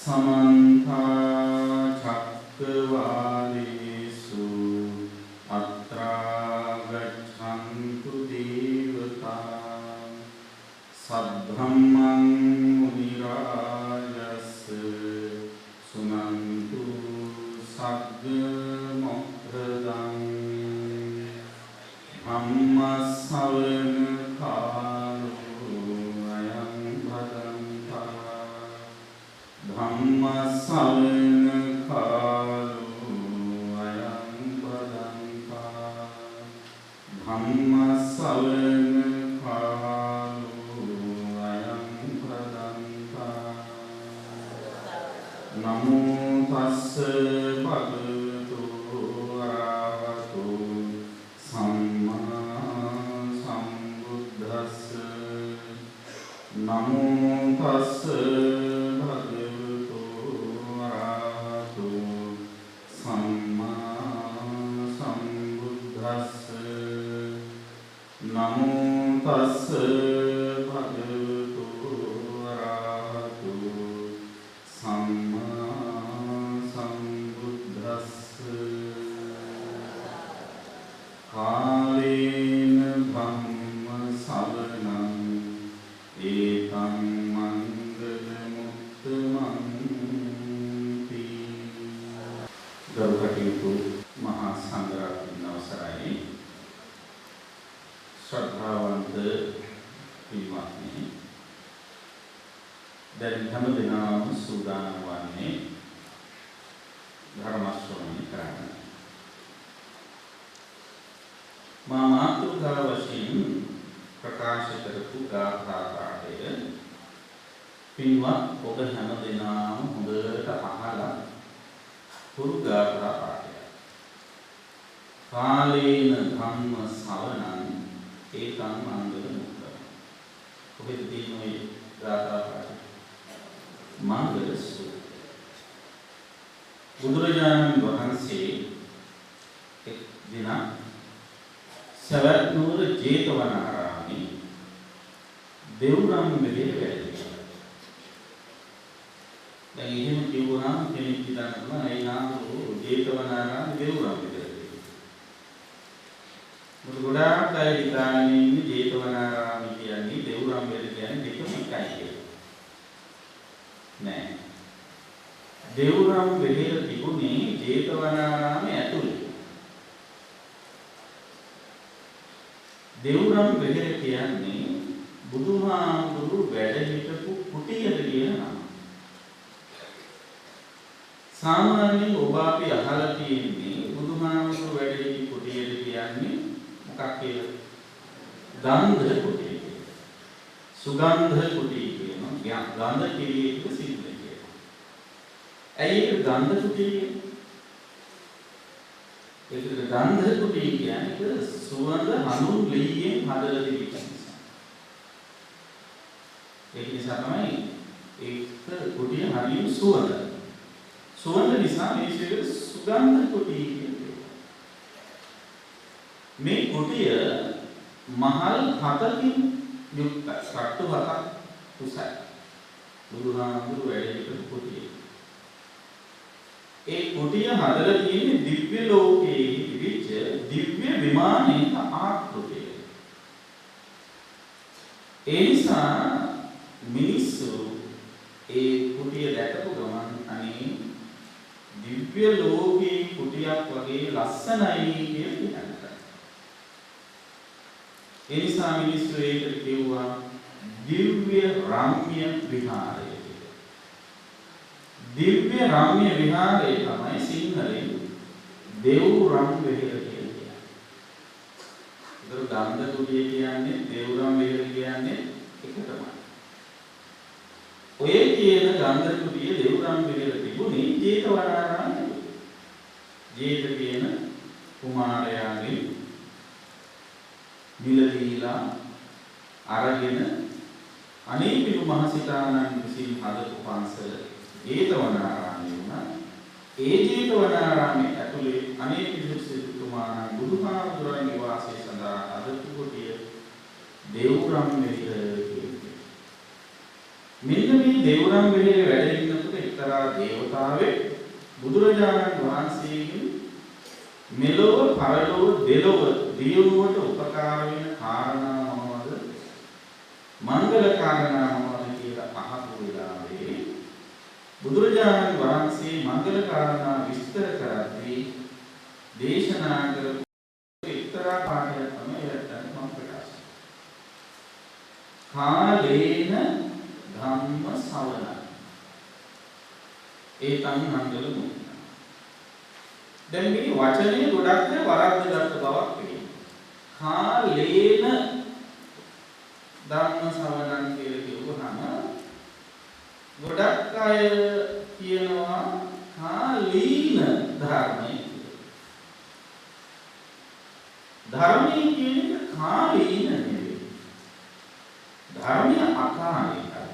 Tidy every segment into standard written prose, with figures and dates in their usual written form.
समन्ता चक्रवालेषु अत्रा गच्छन्तु देवता सद्ब्रह्मं मुनिराजस्य सुनन्तु सद्गमुक्तदं धम्मश्रवण धम्मश्रवण कालो अयं भदन्ता धम्मश्रवण कालो अयं भदन्ता नमो तस्स भगवतो अरहतो सम्मा सम्बुद्धस्स नमो तस्स नमो तस्स भगवतो अरहतो सम्मा सम्बुद्धस्स कालेन धम्म श्रवणं एतं मङ्गलमुत्तमन्ति गरुकटियुतु महासंग्रामन अवसरයි श्रद्धावंत පින්වත්නි දැන් හැම දිනම සූදානම් වන්නේ ධර්ම ශ්‍රවණය කරන්න. මා මාතෘකා වශයෙන් ප්‍රකාශ කරපු ගාථා පාඨය පින්වත් ඔබ හැම දිනම හොඳට අහලා පුරු ගාථා පාඨය. කාලේන ධම්ම ශ්‍රවණං ඒකං මංගල මුක්ඛ. ඔබේ දිනුවේ ගාථා පාඨය මංගල සූත්‍රය. බුදුරජාණන් වහන්සේ එක් දිනක් සවැත් නුවර ජේතවනාරාමේ දෙව්රම් මෙලේ වැඩ සිටියා. දැන් එහෙම කිව්වහම කෙනෙක් හිතනවා ඒ නාමෝ ජේතවනාරාමේ දෙව්රම් මෙලේ. ගොඩාක් අය හිතාගෙන ඉන්නේ ජේතවනාරාමයේ කියන්නේ දෙව්රම් මෙලේ කියන්නේ දෙකම එකයි කියලා. නෑ. දෙව්රම් මෙලේ තිබුණේ ජේතවනාරාමයේ ඇතුළේ. දෙව්රම් මෙලේ කියන්නේ බුදුහාමුදුරු වැඩ හිටපු කුටියට කියන නම. සාමාන්‍යයෙන් ඔබ අපි අහලා තියෙන්නේ බුදුහාමුදුරු වැඩ හිටි කුටියට කියන්නේ මොකක් කියලා? ගන්ධ කුටිය කියලා. සුගන්ධ කුටිය කියනවා. ගන්ධ කිරියක සිද්ධ කියලා. ඇයි ඒක ගන්ධ කුටිය කියන්නේ? ඒක ගන්ධ කුටිය කියන්නේ සුවඳ හඳුන් ලීයෙන් හදලා තිබෙන නිසා. ඒක නිසා තමයි ඒක කුටිය හරියම සුවඳ. සුවඳ නිසා මේක සුගන්ධ කුටිය කියන්නේ. මේ කුටිය මහල් 7කින් යුක්තයි. කට්ටු 7ක් උසයි. බුදුහාමුදුරු වැඩ සිටින කුටිය. ඒ කුටිය හදලා තියෙන්නේ දිව්‍ය ලෝකයේ විච දිව්‍ය විමානයක ආකෘතිය. ඒ නිසා මිනිස්සු ඒ කුටිය දැකපු ගමන් අනේ දිව්‍ය ලෝකයේ කුටියක් වගේ ලස්සනයි කියලා හිතනවා. ඒ නිසා මිනිස්සු ඒකට කිව්වා දිව්‍ය රම්‍ය විහාරය කියලා. දිව්‍ය රම්‍ය විහාරය තමයි සිංහලෙන් දෙව්රම් විහාරය කියන්නේ. ඒතර ගන්ධ කුටිය කියන්නේ දෙව්රම් විහාරය කියන්නේ එක තමයි. ඔය කියන ගන්ධ කුටිය දෙව්රම් විහාරය තිබුණේ ජේතවනාරාමයේ. ජේත කියන කුමාරයාගේ මිලදීලා අරගෙන අනේ පිටු මහසිතානන් විසින් හදපු පන්සල ජේතවනාරාමයේ වුණා. ඒ ජේතවනාරාමයේ ඇතුලේ අනේ පිටු සිටුමාණන් බුදුහාමුදුරන්ගේ වාසය සඳහා හදපු කුටිය දෙව්රම් විහාරය කියන්නේ. මෙන්න මේ දෙව්රම් විහාරයේ වැඩ ඉන්නකොට එක එක්තරා දේවතාවෙක් බුදුරජාණන් වහන්සේගෙන් මෙලොව පරලොව දෙලොව දියුණුවට උපකාර වෙන කාරණා මොනවද? මංගල කාරණා මොනවද කියලා අහපු වෙලාවේ බුදුරජාණන් වහන්සේ මංගල කාරණා විස්තර කරද්දී දේශනා කරපු එක්තරා පාඩයක් තමයි එයත් මම ප්‍රකාශ කළා. කාලේන ධම්ම ශ්‍රවණ ඒතං මංගල මුක්ඛ. දැන් මේ වචනේ ගොඩක් වරද්දගත් බවක් පේනවා. කාලේන ධම්ම ශ්‍රවණං කියලා කියවහම ගොඩක් අය කියනවා කාලීන ධර්මය කියලා. ධර්මයේ කියන්නේ කාලීන නෙවෙයි. ධර්මය අකාලිකයි.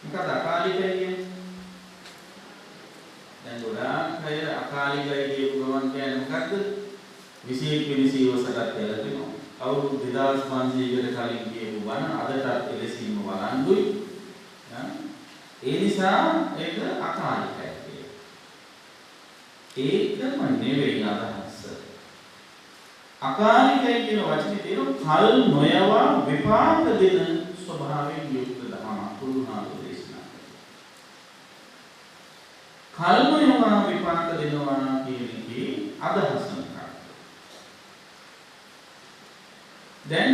මොකද අකාලිකයි කියන්නේ? දැන් ගොඩාක් අය අකාලිකයි කියපු ගමන් කියන්නේ මොකද්ද? විශේෂ පිළිසිවසකට කියලා. අවුරුදු 2500කට කලින් කියපු වන අදටත් එලෙසින්ම වළංගුයි. ඒ නිසා ඒක අකාලිකයි කියලා. ඒකම නෙවෙයි අදහස. අකාලිකයි කියන වචනේ තියෙන කල් නොයවා විපාක දෙන ස්වභාවයෙන් යුක්ත ධර්ම පුරුණාලෝ දේශනා කරනවා. කල් නොයවා විපාක දෙනවා කියන එකේ අදහස මොකක්ද? දැන්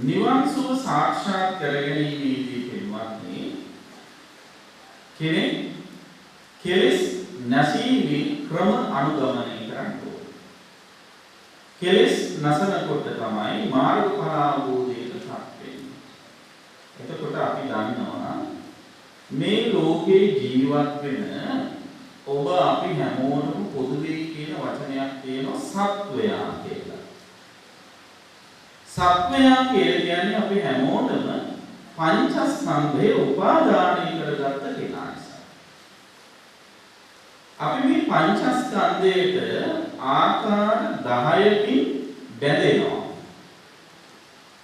නිවන් සුව සාක්ෂාත් කරගැනීමේදී පින්වත්නි කෙනෙක් කෙලෙස් නැසීමේ ක්‍රම අනුගමනය කරන්න ඕනේ. කෙලෙස් නැසනකොට තමයි මාර්ගඵල අවබෝධයටපත් වෙන්නේ. එතකොට අපි දන්නවා මේ ලෝකේ ජීවත් වෙන ඔබ අපි හැමෝටම පොදු දෙයක් කියන වචනයක් තියෙනවා සත්වයා කියලා. සත්වයා කියන්නේ අපි හැමෝටම පංචස්කන්ධය උපාදානය කරගත්ත කෙනා නිසා. අපි මේ පංචස්කන්ධයට ආකාර 10කින් බැඳෙනවා.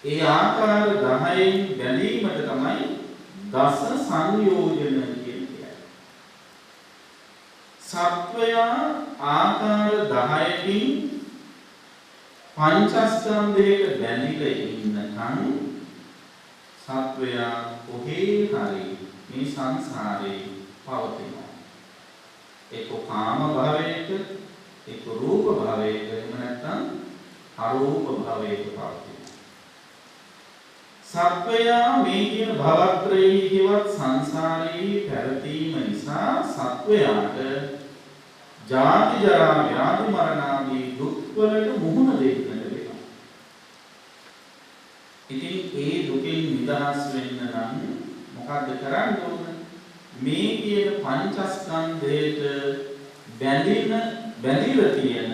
ඒ ආකාර 10න් බැඳීමට තමයි දස සංයෝජන කියන්නේ. සත්වයා ආකාර 10කින් පංචස්කන්ධයට බැඳිලා ඉන්නකන් සත්වයා කොහේ හරි මේ සංසාරේ පවතිනවා. එක්ක කාම භවයක, එක්ක රූප භවයක, එහෙම නැත්නම් අරූප භවයක පවතිනවා. සත්වයා මේ කියන භවත්‍රයේ කියවත් සංසාරේ පැවතීම නිසා සත්වයාට ජාති ජරා ව්‍යාධි මරණ ආදී දුක් වලට මුහුණ දෙන්නට වෙනවා. ඉතින් ඒ දුකෙන් නිදහස් වෙන්න නම් මොකද්ද කරන්න ඕන? මේ කියන පංචස්කන්ධයට බැඳිලා තියෙන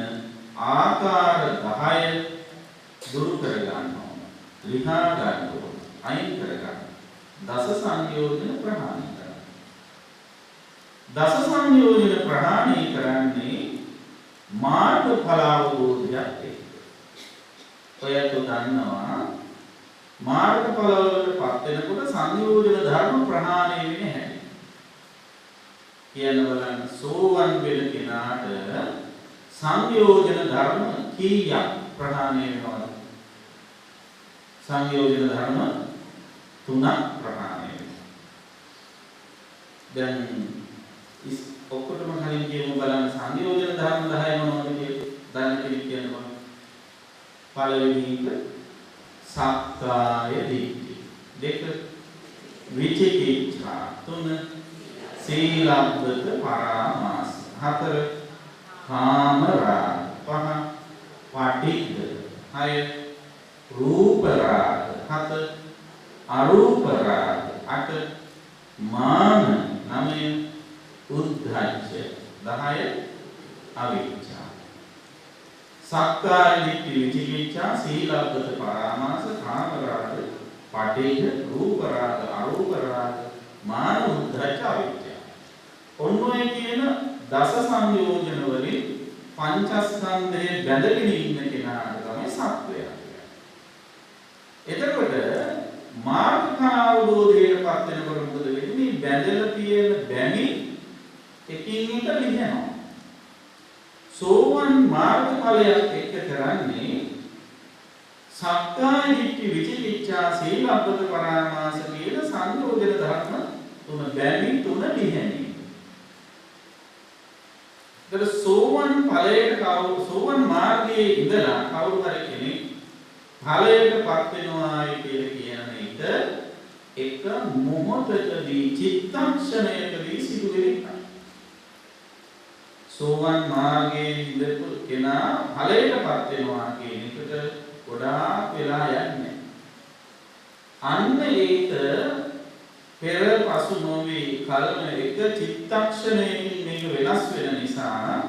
ආකාර 10 දුරු කර ගන්න ඕන. ලිහා ගන්න ඕන. අයින් කර ගන්න. දස සංයෝජන ප්‍රහාණය කරන්න. දස සංයෝජන ප්‍රහාණය කරන්නේ මාර්ගඵල අවබෝධයක් එක්ක. ඔයත් දන්නවා මාර්ගඵල වලටපත් වෙනකොට සංයෝජන ධර්ම ප්‍රහාණය වෙන්නේ නැහැ. කියන බලන්න සෝවන් වෙන කෙනාට සංයෝජන ධර්ම කීයක් ප්‍රහාණය වෙනවද? සංයෝජන ධර්ම 3ක් ප්‍රහාණය වෙනවා. දැන් ඔක්කොටම කලින් කියමු බලන්න සංයෝජන ධර්ම 10 මොනවද කියලා දන්න කෙනෙක් කියනවා. පළවෙනි එක සක්කාය දිට්ඨි, දෙක විචිකිච්ඡා, තුන සීලබ්බත පරාමාස, හතර කාම රාග, පහ පටිඝ, හය රූප රාග, හත අරූප රාග, අට මාන, නවය උද්ධච්ච, 10 අවිච්ඡා. සක්කාය දිට්ඨි, විචිකිච්ඡා, සීලබ්බත පරාමාස, කාම රාග, පටිඝ, රූප රාග, අරූප රාග, මාන, උද්ධච්ච, අවිච්ඡා. ඔන්නෝයි කියන දස සංයෝජන වලින් පංචස්කන්ධයේ බැඳගෙන ඉන්න කෙනාට තමයි සත්වයා කියන්නේ. එතකොට මාර්ගඵල අවබෝධයටපත් වෙනකොට මොකද වෙන්නේ? මේ බැඳලා තියෙන බැමි එකින් එක ලියනවා. සෝවන් මාර්ගඵලයක් එක්ක කරන්නේ සක්කාය දිට්ඨි විචිකිච්ඡා සීලබ්බත පරාමාස කියන සංයෝජන ධර්ම තුන බැමි තුන ලියන්නේ. ඒතර සෝවන් ඵලයට සෝවන් මාර්ගයේ ඉඳලා කවුරු හරි කෙනෙක් ඵලයටපත් වෙනවායි කියලා කියන එක මොහොතකදී චිත්තක්ෂණයකදී සිදු වෙනවා. සෝවන් මාර්ගයේ ඉඳපු කෙනා ඵලයටපත් වෙනවා කියන එකට ගොඩාක් වෙලා යන්නේ. අන්න ඒක පෙර පසු නොවේ කල්ම එක චිත්තක්ෂණයකින් මේක වෙනස් වෙන නිසා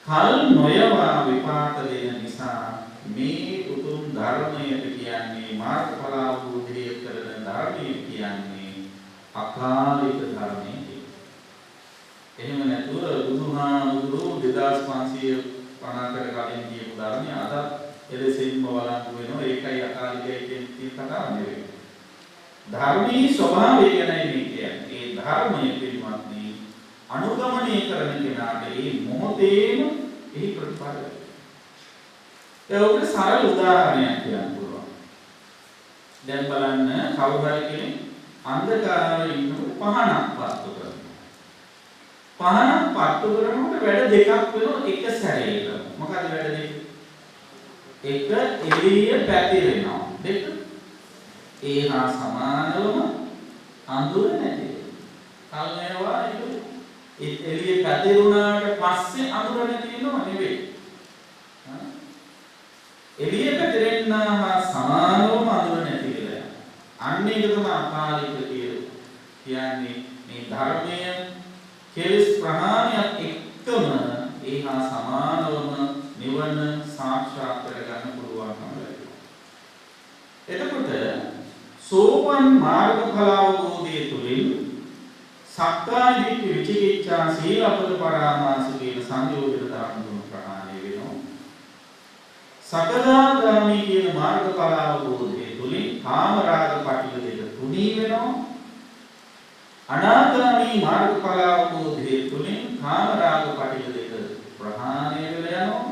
කල් නොයවා විපාක දෙන නිසා මේ උතුම් ධර්මයට කියන්නේ මාර්ගඵල අවබෝධය කරන ධර්මය කියන්නේ අකාලික ධර්මය. එහෙම නැතුව බුදුහාමුදුරුවෝ 2550කට කලින් කියපු ධර්මය අද එලෙසින්ම වළංගු වෙනවා. ඒකයි අකාලිකයි කියන කතාව නෙවෙයි. ධර්මයේ ස්වභාවය ගැනයි මේ කියන්නේ. ඒ ධර්මයේ පිළිමත්නි අනුගමනය කරන කෙනාට මේ මොහොතේම එහි ප්‍රතිඵල. ඒකට සරල උදාහරණයක් කියන්න පුළුවන්. දැන් බලන්න කවුරු හරි කෙනෙක් අන්ධකාරයේ ඉන්නකොට පහනක් පත්තු කරනවා. පහනක් පත්තු කරනකොට වැඩ දෙකක් වෙනවා එක සැරේට. මොකද වැඩ දෙක? එක එළිය පැතිරෙනවා. දෙක ඒ හා සමානවම අඳුර නැති. කල්යවා ඒ එළිය පැතිරුණාට පස්සේ අඳුර නැති වෙනව නෙවෙයි. එළිය පැතිරෙන්නා හා සමානවම අඳුර නැති වෙලා. අන්න ඒක තමයි අකාලික කියන්නේ මේ ධර්මය කෙලස් ප්‍රහාණයක් එක්කම ඒ හා සමානවම නිවන සාක්ෂාත් කරගන්න පුළුවන්කම ලැබෙනවා. එතකොට සෝවන් මාර්ගඵල අවබෝධය තුළින් සක්කාය දිට්ඨි විචිකිච්ඡා සීලබ්බත පරාමාස කියන සංයෝජන ධර්ම තුන ප්‍රහාණය වෙනවා. සකදාගාමී කියන මාර්ගඵල අවබෝධය තුළින් කාමරාග පටිඝ දෙක තුනී වෙනවා. අනාගාමී මාර්ගඵල අවබෝධය තුළින් කාමරාග පටිඝ දෙක ප්‍රහාණය වෙලා යනවා.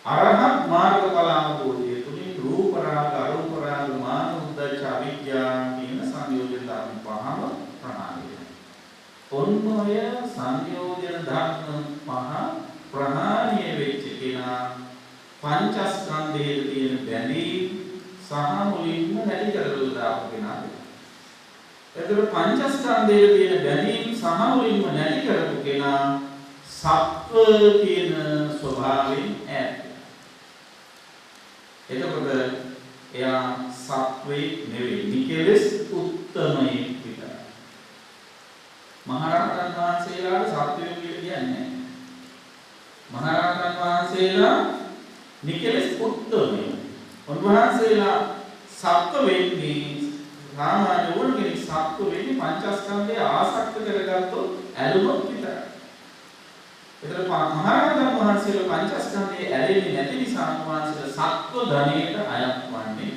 අරහත් මාර්ගඵල අවබෝධය තුළින් රූප රාග අරූප රාග මාන උද්දච්ච අවිද්‍යාව කියන සංයෝජන ධර්ම පහම ප්‍රහාණය වෙනවා. ඔන්නෝය සංයෝජන ධර්ම පහ ප්‍රහාණය වෙච්ච කෙනා පංචස්කන්ධයේ තියෙන බැඳීම් සහ මුලින්ම නැති කරලා දාපු කෙනා. එතකොට පංචස්කන්ධයේ තියෙන බැඳීම් සහ මුලින්ම නැති කරපු කෙනා සත්ව කියන ස්වභාවයෙන් ඈත්. එතකොට එයා සත්වේ නෙවෙයි නිකලස් උත්තමයේ විතරයි. මහරහතන් වහන්සේලාට සත්වයෝ කියලා කියන්නේ. මහරහතන් වහන්සේලා නිකලස් උත්තමයේ. උන්වහන්සේලා සත්ව වෙන්නේ සාමාන්‍ය වුණ කෙනෙක් සත්ව වෙන්නේ පංචස්කන්ධය ආසක්ත කරගත්තොත් ඇලුනොත් විතරයි. ඒතර මහරහතන් වහන්සේලා පංචස්කන්ධයේ ඇලෙන්නේ නැති නිසා උන්වහන්සේලා සත්ව ධනයට අයත් වන්නේ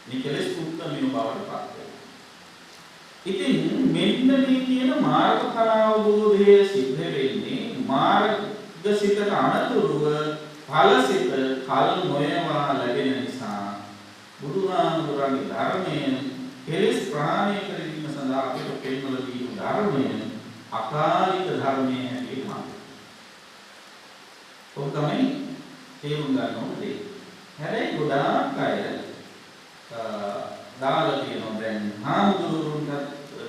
නිකලස් උත්තමිය බවට පත් වෙනවා. ඉතින් මෙන්න මේ කියන මාර්ගඵල අවබෝධය සිද්ධ වෙන්නේ මාර්ගසිතට අනතුරුව ඵලසිත කල නොයවා ලැබෙන නිසා බුදුහාමුදුරන්ගේ ධර්මය කෙලෙස් ප්‍රහාණය කිරීම සඳහා අපිට පෙන්වලා දීපු ධර්මය අකාලික ධර්මයේ හැටියට හඳුන්වනවා. ඔබ තමයි තේරුම් ගන්න ඕනේ. හැබැයි ගොඩාක් අය දාලා තියෙනවා දැන් හාමුදුරුවන්ට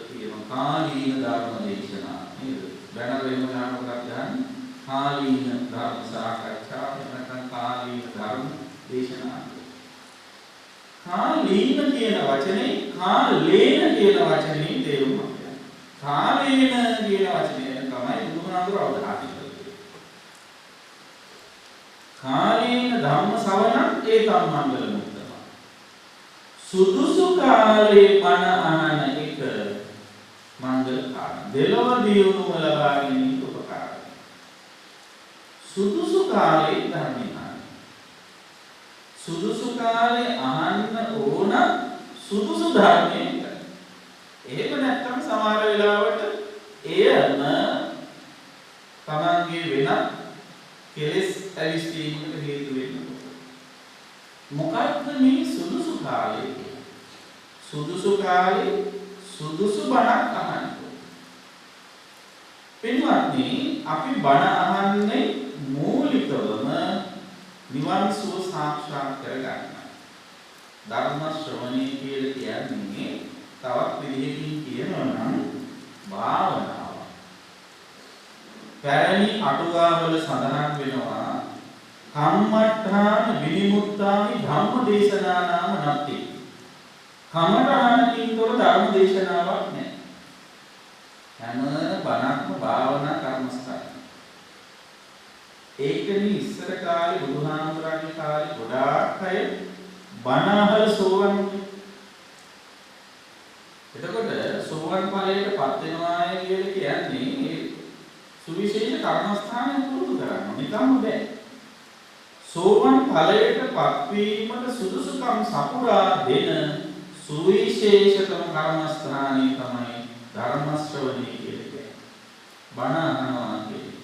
තියෙන කාලීන ධර්ම දේශනා නේද? බැනර වෙන ගන්නකොට ගන්න කාලීන ධර්ම සාකච්ඡා නැත්නම් කාලීන ධර්ම දේශනා. කාලීන කියන වචනේ කාලේන කියන වචනේ තේරුම ගන්න. කාලේන කියන වචනේ තමයි බුදුහාමුදුරුවෝ අවධාරණය කළේ. කාලේන ධම්ම ශ්‍රවණං ඒකම් මංගල මුත්තම. සුදුසු කාලේ බණ අහන එක මංගල කාරණා. දෙලොව දියුණුව ලබා ගැනීම උපකාරයි. සුදුසු කාලේ ධර්මය සුදුසු කාලේ අහන්න ඕන සුදුසු ධර්මයෙන්. මොකක්ද මේ සුදුසු කාලය? සුදුසු කාලේ සුදුසු බණක් අහන්න. පින්වත්නි, අපි බණ අහන්නේ මූලිකවම නිවන් සුව සාක්ෂාත් කරගන්න. ධර්ම ශ්‍රවණය කියලා කියන්නේ තවත් විදිහකින් කියනවා නම් භාවනාව. පැරණි අටුවාවල සඳහන් වෙනවා කම්මඨාන විනිමුත්තානි ධම්ම දේශනා නාම නැති. කමඨානකින් තොර ධර්ම දේශනාවක් නැහැ. හැම බණක්ම භාවනා කර්මස්ථාන. ඒකනේ ඉස්සර කාලේ බුදුහාමුදුරන්ගේ කාලේ ගොඩාක් අය බණ අහලා සෝවන් වුණේ. එතකොට සෝවන් ඵලයටපත් වෙනවා කියලා කියන්නේ සුවිශේෂ කර්මස්ථානය පුරුදු කරන්න. නිකම්ම බෑ. සෝවන් ඵලයටපත් වීමට සුදුසුකම් සපුරා දෙන සුවිශේෂතම කර්මස්ථානය තමයි ධර්ම ශ්‍රවණය කියන්නේ. බණ අහනවා කියන්නේ.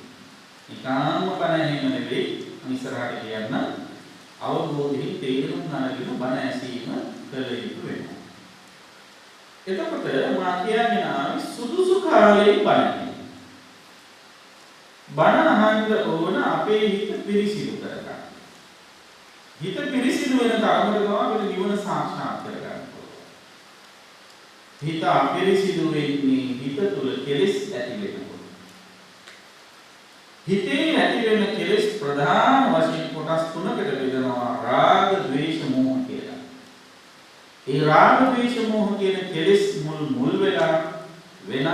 නිකම්ම බණ ඇහිම නෙවෙයි, ඉස්සරහට කියන්න අවබෝධයෙන් තේරුම් ගන්න බණ ඇසීම කළ යුතු වෙනවා. එතකොට මා කියන්නේ ආවි සුදුසු කාලේ බණ. බණ අහන්න ඕන අපේ හිත පිරිසිදු කරගන්න. හිත පිරිසිදු වෙන තරමට තමයි නිවන සාක්ෂාත් කරගන්න පුළුවන්. හිත අපිරිසිදු වෙන්නේ හිත තුල කෙලෙස් ඇති වෙනකොට. හිතේ ඇති වෙන කෙලෙස් ප්‍රධාන වශයෙන් කොටස් තුනකට බෙදනවා: රාග, ද්වේෂ, මෝහ කියලා. ඒ රාග, ද්වේෂ, මෝහ කියන කෙලෙස් මුල් වෙලා වෙන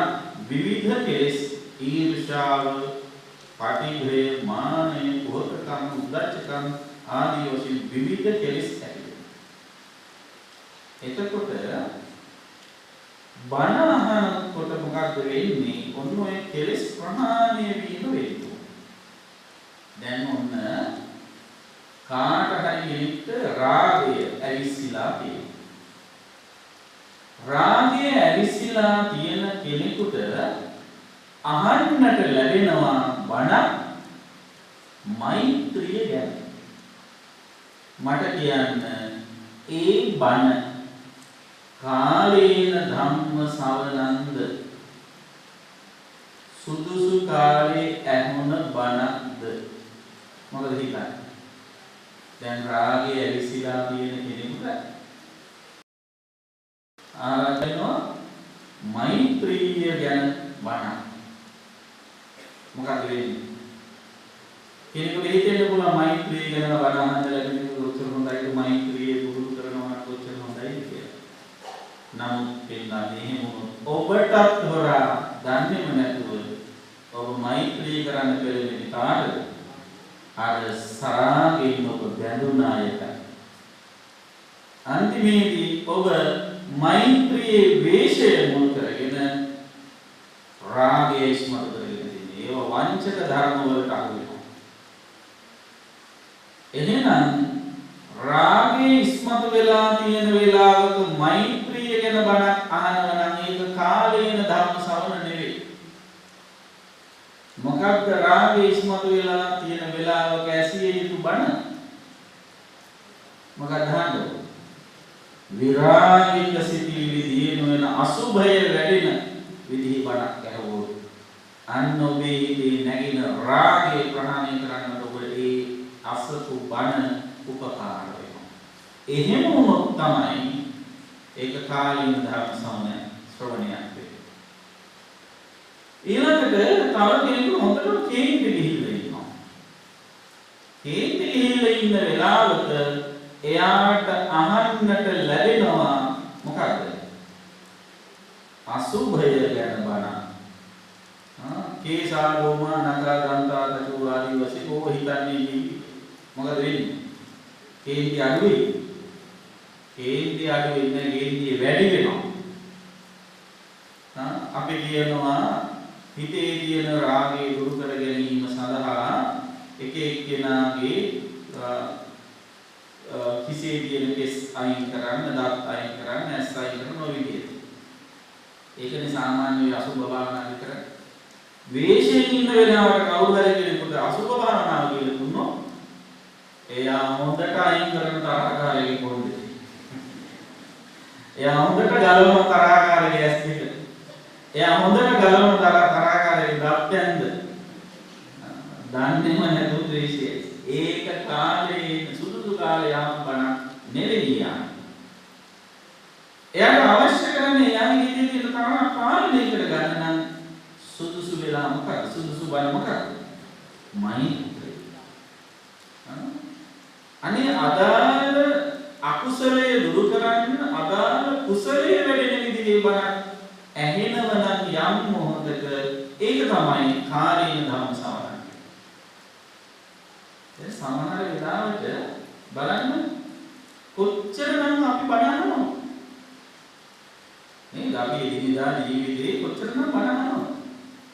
විවිධ කෙලෙස් ඊර්ෂාව, පටිඝය, මානය, කෝපකම්, උද්ධච්චකම් ආදී වශයෙන් විවිධ කෙලෙස් ඇති වෙනවා. එතකොට බණ අහනකොට මොකක්ද වෙන්නේ? ඔන්න ඔය කෙලෙස් ප්‍රහාණය වීම වෙන්නේ. දැන් ඔන්න කාට හරි කෙනෙක්ට රාගය ඇවිස්සලා තියෙනවා. රාගය ඇවිස්සලා තියෙන කෙනෙකුට අහන්නට ලැබෙනවා බණ මෛත්‍රිය ගැන. මට කියන්න ඒ බණ කාලේන ධම්ම ශ්‍රවණන්ද සුදුසු කාලේ ඇහුණ බණක්ද? මොකද හිතන්නේ? දැන් රාගය ඇවිස්සලා තියෙන කෙනෙකුට ආරම්භනවා මෛත්‍රිය ගැන බණ. මොකද වෙන්නේ? කෙනෙකුට හිතෙන්න පුළුවන් මෛත්‍රිය ගැන බණ අහන්න ලැබෙන උත්තර හොඳයි, මෛත්‍රිය පුරුදු කරනවා උත්තර හොඳයි කියලා. නමුත් පින්නන්නේ එහෙම ඔබටත් හොරා දන්නේම නැතුව ඔබ මෛත්‍රී කරන්න පෙළෙන්නේ කාටද? අර සරාගෙන් ඔබ බැඳුනායට. අන්තිමේදී ඔබ මෛත්‍රියේ වේශය මුල් කරගෙන රාගයේ ඉස්මතු කරගෙන ඉන්නේ. ඒව වංචක ධර්ම වලට අහු වෙනවා. එහෙනම් රාගයේ ඉස්මතු වෙලා තියෙන වෙලාවක මෛත්‍රිය ගැන බණක් අහනවා නම් ඒක කාලේන ධර්ම ශ්‍රවණ නෙවෙයි. මොකක්ද රාගයේ ඉස්මතු වෙලා තියෙන වෙලාවක ඇසිය යුතු බණ? මොකක්ද අහන්නේ? විරාගික සිටිවිලි දින වෙන අසුභය වැඩෙන විදිහේ බණක් ඇහුවොත් අන්න ඔබේ හිතේ නැගින රාගය ප්‍රහාණය කරන්නට ඔබට ඒ අසතු බණ උපකාර වෙනවා. එහෙම වුණොත් තමයි ඒක කාලීන ධර්ම ශ්‍රවණයක් වෙන්නේ. ඊළඟට තව කෙනෙකුට හොඳට කේන්ති ගිහිල්ලා ඉන්නවා. කේන්ති ගිහිල්ලා ඉන්න වෙලාවක එයාට අහන්නට ලැබෙනවා මොකක්ද? අසුභය ගැන බණ. කේසා ලෝමා නගා දන්තා කචු ආදී වශයෙන් ඕක හිතන්නේ මොකද වෙන්නේ? කේන්ති අඩුයි. කේන්ති අඩු වෙන කේන්ති වැඩි වෙනවා. අපි කියනවා හිතේ තියෙන රාගය දුරු කර ගැනීම සඳහා එක එක්කෙනාගේ කිසිේ තියෙන කෙස් අයින් කරන්න, දත් අයින් කරන්න, ඇස් අයින් කරන ඔය විදිහට. ඒකනේ සාමාන්‍ය අසුභ භාවනා විතර. වේශයෙන් ඉන්න වෙලාවට කවුරු හරි කෙනෙකුට අසුභ භාවනාව කියලා දුන්නොත් එයා හොඳට අයින් අයින් කරන තරහකාරයෙක් කොහොමද? එයා හොඳට ගලවන තරහකාරයෙක් ඇස් දෙක. එයා හොඳට ගලවන තරහකාරයෙක් දත්යන්ද. දන්නේම නැතුව ද්වේෂය. ඒක කාලේ සුදුසු කාලේ යම් බණක් නෙවෙයි යන්නේ. එයාට අවශ්‍ය කරන්නේ යාගේ ඉදිරියේ තියෙන තරහ පාලනය කරගන්න නම් සුදුසු වෙලා මොකක්ද? සුදුසු බණ මොකක්ද? මෛත්‍රී. අනේ අදාළ අකුසලයේ දුරු කරන්න අදාළ කුසලයේ වැඩෙන විදිහේ බණක් ඇහෙනව නම් යම් මොහොතක ඒක තමයි කාලීන ධම්ම සමහරක්. ඒ සමහර වෙලාවට බලන්න කොච්චරනම් අපි බණනවා. මේ අපි එදිනෙදා ජීවිතේ කොච්චරනම් බණනවා.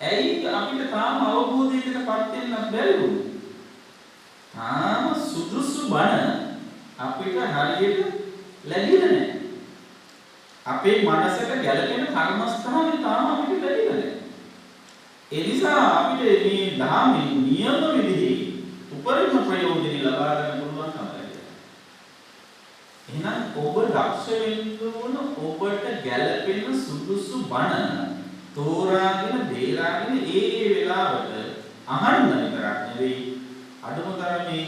ඇයි අපිට තාම අවබෝධයකටපත් වෙන්න බැරි වුනේ? තාම සුදුසු බණ අපිට හරියට ලැබිලා නැහැ. අපේ මනසට ගැළපෙන කර්මස්ථානේ තාම අපිට ලැබිලා නැහැ. ඒ නිසා අපිට මේ ධාමයේ නියම විදිහේ උපරිම ප්‍රයෝජන ලබා ගන්න පුළුවන් තමයි. එහෙනම් ඔබ දක්ෂ වෙන්න ඕන ඔබට ගැළපෙන සුදුසු බණ තෝරාගෙන බේරාගෙන ඒ වෙලාවට අහන්න විතරක් නෙවෙයි අඩුම තරමේ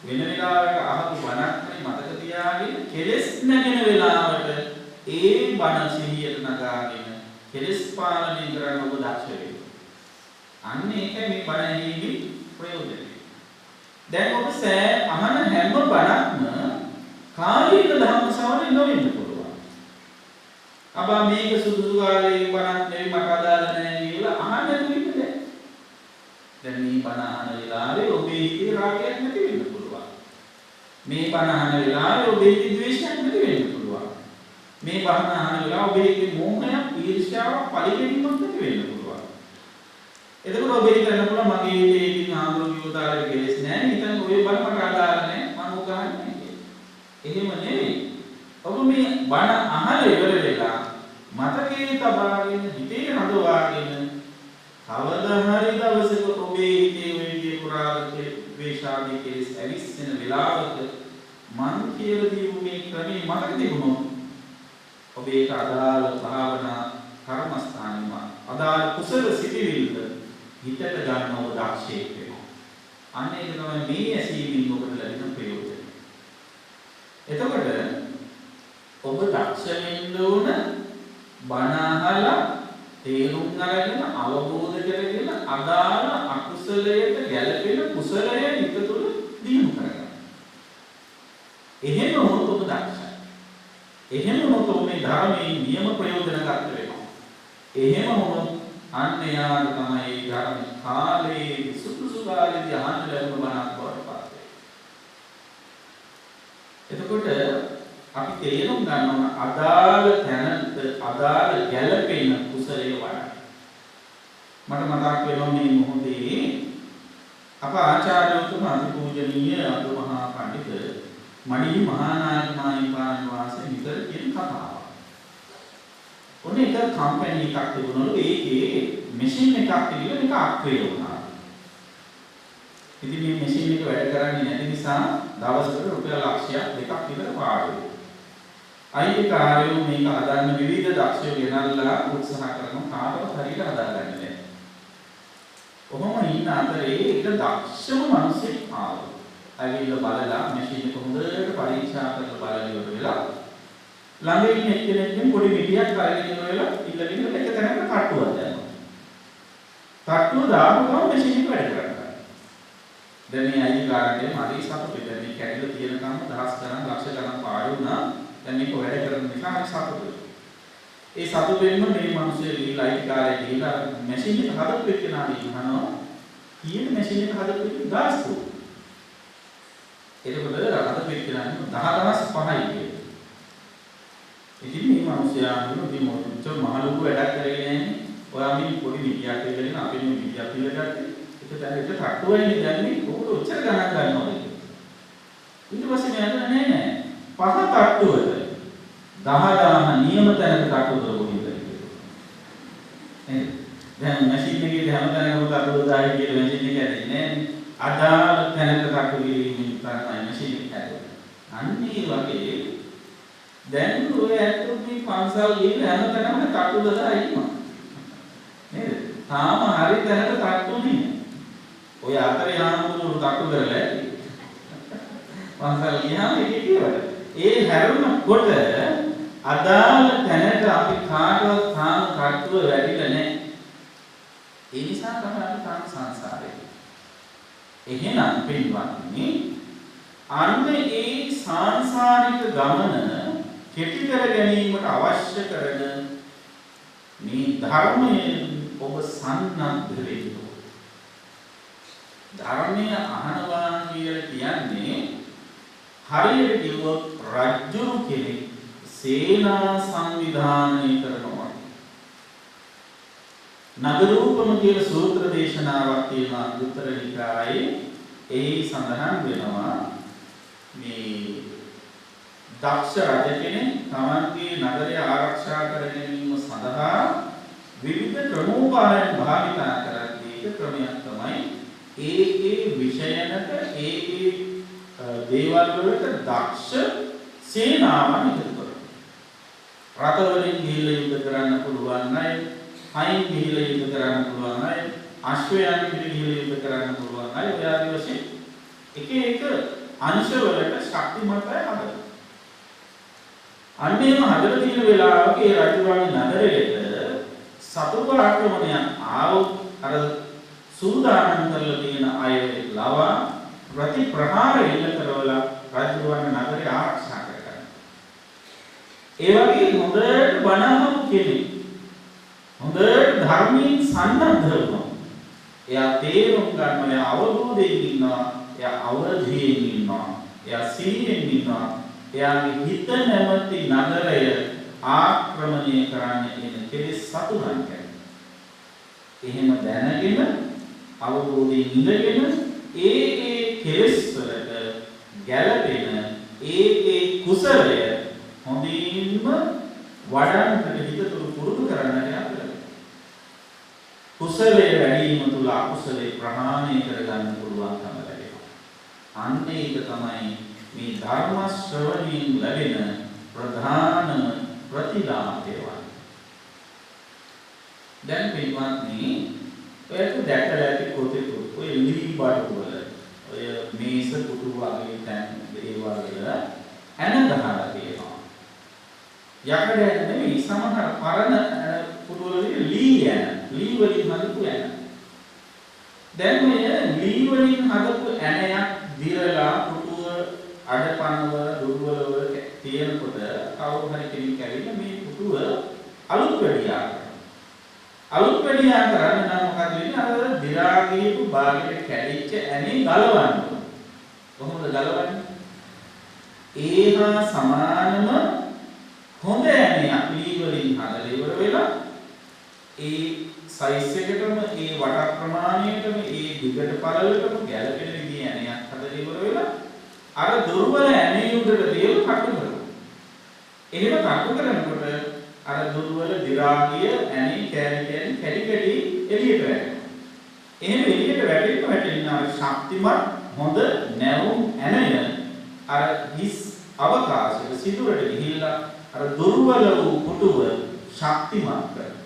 වෙන වෙලාවක අහපු බණක් හරි මතක තියාගෙන කෙලස් නැගෙන වෙලාවට ඒ බණ සිහියට නගාගෙන කෙලස් පාලනය කරන්න ඔබ දක්ෂ වෙන්න. අන්න ඒකයි මේ බණ ඇහිීමේ ප්‍රයෝජනය. දැන් ඔබ අහන හැම බණක්ම කාලීන ධර්ම ශ්‍රවණය නොවෙන්න පුළුවන්. අබා මේක සුදුසු කාලේ බණක් නෙවෙයි මට අදාළ නැහැ කියලා අහන්න දෙන්නේ නැහැ. දැන් මේ බණ අහන වෙලාවේ ඔබේ හිතේ රාගයක් නැති වෙන්න පුළුවන්. මේ බණ අහන වෙලාවේ ඔබේ හිතේ ද්වේෂයක් නැති වෙන්න පුළුවන්. මේ බණ අහන වෙලාවේ ඔබේ හිතේ මෝහයක්, ඊර්ෂ්‍යාවක්, පරිගැනීමක් නැති වෙන්න පුළුවන්. එතකොට ඔබ හිතන්න පුළුවන් මගේ හිතේ ඉතින් ආන්දෝලන යෝදාලේ කෙලෙස් නැහැ. හිතන්න ඔය බණ මට අදාළ නැහැ. මම උගහන්නේ නැහැ කියලා. එහෙම නෙවෙයි. ඔබ මේ බණ අහලා ඉවර වෙලා මතකයේ තබාගෙන හිතේ හඳවාගෙන කවදා හරි දවසක ඔබේ හිතේ ඔය විදිහේ පුරාගේ වේශාදී කෙලෙස් ඇවිස්සෙන වෙලාවක මන් කියලා දීපු මේ ක්‍රමේ මතක තිබුණොත් ඔබේට අදාළ භාවනා කර්මස්ථානෙම අදාළ කුසල සිටිවිල්ල හිතට ගන්න ඔබ දක්ෂයෙක් වෙනවා. අන්න ඒක තමයි මේ ඇසීමෙන් ඔබට ලැබෙන ප්‍රයෝජනය. එතකොට ඔබ දක්ෂ වෙන්න ඕන බණ අහලා තේරුම් අරගෙන අවබෝධ කරගෙන අදාළ අකුසලයට ගැළපෙන කුසලය හිත තුළ දිනු කරගන්න. එහෙම වුණොත් ඔබ දක්ෂයි. එහෙම වුණොත් ඔබ මේ ධර්මයේ නියම ප්‍රයෝජන ගන්න වෙනවා. එහෙම වුණොත් අන්න යාර තමයි ධර්ම කාලේ සුදුසු කාලේදී අහන්න ලැබුණ බණක් වඩපත් වෙන්නේ. එතකොට අපි තේරුම් ගන්න ඕන අදාළ තැනට අදාළ ගැළපෙන කුසලයේ වඩා. මට මතක් වෙනවා මේ මොහොතේ අප ආචාර්යතුමා අතිපූජනීය අතුමහා පඬිතුක මණී මහානායක මාහිමිපාණන් වහන්සේ නිතර කියන කතාවක්. ඔන්න එක කම්පැනි එකක් තිබුණලු ඒකේ මැෂින් එකක් තිබිලා ඒක අක්‍රිය වුණා. ඉතින් මේ මැෂින් එක වැඩ කරන්නේ නැති නිසා දවසකට රුපියල් ලක්ෂයක් දෙකක් විතර පාඩු වෙනවා. අයිතිකාරයෝ මේක හදන්න විවිධ දක්ෂයෝ ගෙනල්ලා උත්සාහ කරන කාටවත් හරියට හදාගන්නේ නැහැ. කොහොම ඉන්න අතරේ එක දක්ෂම මිනිහෙක් ආවා. ඇවිල්ලා බලලා මැෂින් එක හොඳට පරීක්ෂා කරලා බලලා ඉවර වෙලා ළඟ ඉන්න එක්කෙනෙක්ගෙන් පොඩි මිටියක් අරගෙන ඉවර වෙලා ඉල්ලගෙන එක තැනක කට්ටුවක් දැම්මා. කට්ටුව දාපු ගමන් මැෂින් එක වැඩ කරනවා. දැන් මේ අයිතිකාරයන්ට මරි සතුටුයි. දැන් මේ කැඩිලා තියෙනකම් දහස් ගණන් ලක්ෂ ගණන් පාඩු වුණා. දැන් මේක වැඩ කරන නිසා හරි සතුටුයි. ඒ සතුටෙන්ම මේ මිනිස්සු ගිහිලා අයිතිකාරය ගිහිලා මැෂින් එක හදපු එක්කෙනාට අහනවා කීයද මැෂින් එක හදපු එක ගාස්තු. එතකොට හදපු එක්කෙනාට 10000යි කියලා. ඉතින් මේ මිනිස්සයා අනුව මොකද මහලුකු වැඩක් කරගෙන යන්නේ. ඔයා මේ පොඩි මිටියක් දෙගෙන අපි මේ මිටියක් පිළිගත්තේ. ඒක දැන් එක තට්ටුවයිනේ දැන්නේ කොහොමද ඔච්චර ගණන් ගන්නවද? ඊට පස්සේ මම නෑ නෑ පහ තට්ටුවද 10000 නියම තැනක තට්ටු කරපු හින්දා නේද? දැන් මැෂින් එකේ හැමතැනකම තට්ටු 10 කියලා මැෂින් එක ඇදෙන්නේ නෑනේ. අදාළ තැනක තට්ටු කිරීමෙන් තමයි මැෂින් එක හැදෙන්නේ. අන්නේ වගේ දැන් ඔය ඇත්තෝ මේ පන්සල් ගිහින් හැමතැනම තට්ටු දාලා ඉන්නවා. නේද? තාම හරි තැනට තට්ටු නෑ. ඔය අතරේ ආනමුණු තට්ටු කරලා ඇති. පන්සල් ගියාම ඒකේ කියවල. ඒ හැරුණකොට අදාළ තැනට අපි කාටවත් තාම තට්ටුව වැඩිලා නෑ. ඒ නිසා තමයි අපි තාම සංසාරේ. එහෙනම් පින්වත්නි අන්න ඒ සංසාරික ගමන කෙටි කර ගැනීමට අවශ්‍ය කරන මේ ධර්මයෙන් ඔබ සන්නද්ධ වෙන්න ඕනේ. ධර්මය අහනවා කියලා කියන්නේ හරියට කිව්වොත් රජු කෙනෙක් සේනා සංවිධානය කරනවා. නගරූපම කියලා සූත්‍ර දේශනාවක් තියෙනවා අංගුත්තර නිකායේ. එහි සඳහන් වෙනවා මේ දක්ෂ රජ කෙනෙක් තමන්ගේ නගරය ආරක්ෂා කර ගැනීම සඳහා විවිධ ක්‍රමෝපායන් භාවිතා කරද්දී එක ක්‍රමයක් තමයි ඒ විෂයනට ඒ දේවල් වලට දක්ෂ සේනාවන් එකතු කරනවා. රටවලින් ගිහිල්ලා යුද්ධ කරන්න පුළුවන් අය, හයින් ගිහිල්ලා යුද්ධ කරන්න පුළුවන් අය, අශ්වයන් ගිහිල්ලා යුද්ධ කරන්න පුළුවන් අය, ඔය ආදී වශයෙන් එක එක අංශ වලට ශක්තිමත් අය හදනවා. අන්නේම හදලා තියෙන වෙලාවක ඒ රජුගේ නගරයට සතුරු ආක්‍රමණයක් ආවොත් අර සූදානම් කරලා තියෙන අය ලවා ප්‍රතිප්‍රහාර එල්ල කරවලා රජුගේ නගරය ආරක්ෂා කරගන්නවා. ඒ වගේ හොඳට බණහමු කෙනෙක් හොඳට ධර්මයෙන් සන්නද්ධ වෙනවා. එයා තේරුම් ගන්න එයා අවබෝධයෙන් ඉන්නවා, එයා අවධියෙන් ඉන්නවා, එයා සීලෙන් ඉන්නවා. එයාගේ හිත නැමැති නගරය ආක්‍රමණය කරන්න එන කෙලෙස් සතුරන් කරනවා. එහෙම දැනගෙන අවබෝධයෙන් ඉඳගෙන ඒ කෙලෙස් වලට ගැළපෙන ඒ කුසලය හොඳින්ම වඩන්නට හිත පුරුදු කරන්න යනවා. කුසලයේ වැඩිම තුල අකුසලයේ ප්‍රහාණය කරගන්න පුළුවන්කම ලැබෙනවා. අන්න ඒක තමයි මේ ධර්ම ශ්‍රවණයෙන් ලැබෙන ප්‍රධාන ප්‍රතිලාභය. දැන් පින්වත්නි ඔයත් දැකලා ඇති පොතේ ඔය ලී බඩු වල ඔය මේස කුටු වගේ තැන් දේවල් වල ඇන ගහලා තියෙනවා. යකඩ නෙමෙයි සමහර පරණ කුටු වල ලී වලින් හදපු ඇන. දැන් මේ ලී වලින් හදපු ඇනයක් දිරලා අඩපණව දුර්වලව තියෙනකොට කවුරු හරි කෙනෙක් ඇවිල්ලා මේ පුටුව අලුත් වැඩියා කරනවා. අලුත් වැඩියා කරන්න නම් මොකද වෙන්නේ? අර දිරා ගියපු භාගයට කැඩිච්ච ඇනේ ගලවන්න. කොහොමද ගලවන්නේ? ඒහා සමානම හොඳ ඇණයක් ලී වලින් හදලා ඉවර වෙලා ඒ සයිස් එකටම ඒ වට ප්‍රමාණයටම ඒ දිගට පළලටම ගැලපෙන විදිහේ ඇණයක් හදලා ඉවර වෙලා අර දුර්වල ඇණේ උඩට දේව කටු කරනවා. එහෙම කටු කරනකොට අර දුර්වල දිරාගිය ඇණේ කැඩි එළියට වැටෙනවා. එහෙම එළියට වැටෙන්න අර ශක්තිමත් හොඳ නැවුම් ඇණය අර හිස් අවකාශයේ සිදුරට ගිහිල්ලා අර දුර්වල වූ පුටුව ශක්තිමත් කරනවා.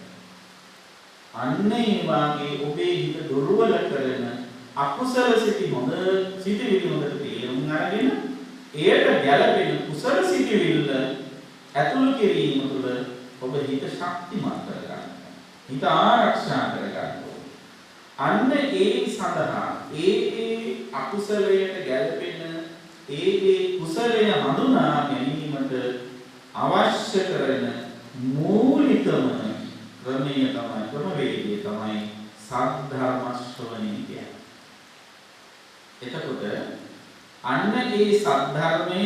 අන්න ඒ වාගේ ඔබේ හිත දුර්වල කරන අකුසල සිටි හොඳ සිටිවිලි හොඳට තේරුම් අරගෙන එයට ගැළපෙන කුසල සිටිවිල්ල ඇතුළු කිරීම තුළ ඔබ හිත ශක්තිමත් කරගන්න. හිත ආරක්ෂා කරගන්න. අන්න ඒ සඳහා ඒ අකුසලයට ගැළපෙන ඒ කුසලය හඳුනා ගැනීමට අවශ්‍ය කරන මූලිකම ක්‍රමවේදය තමයි සද්ධර්ම ශ්‍රවණය කියන්නේ. එතකොට අන්න ඒ සද්ධර්මය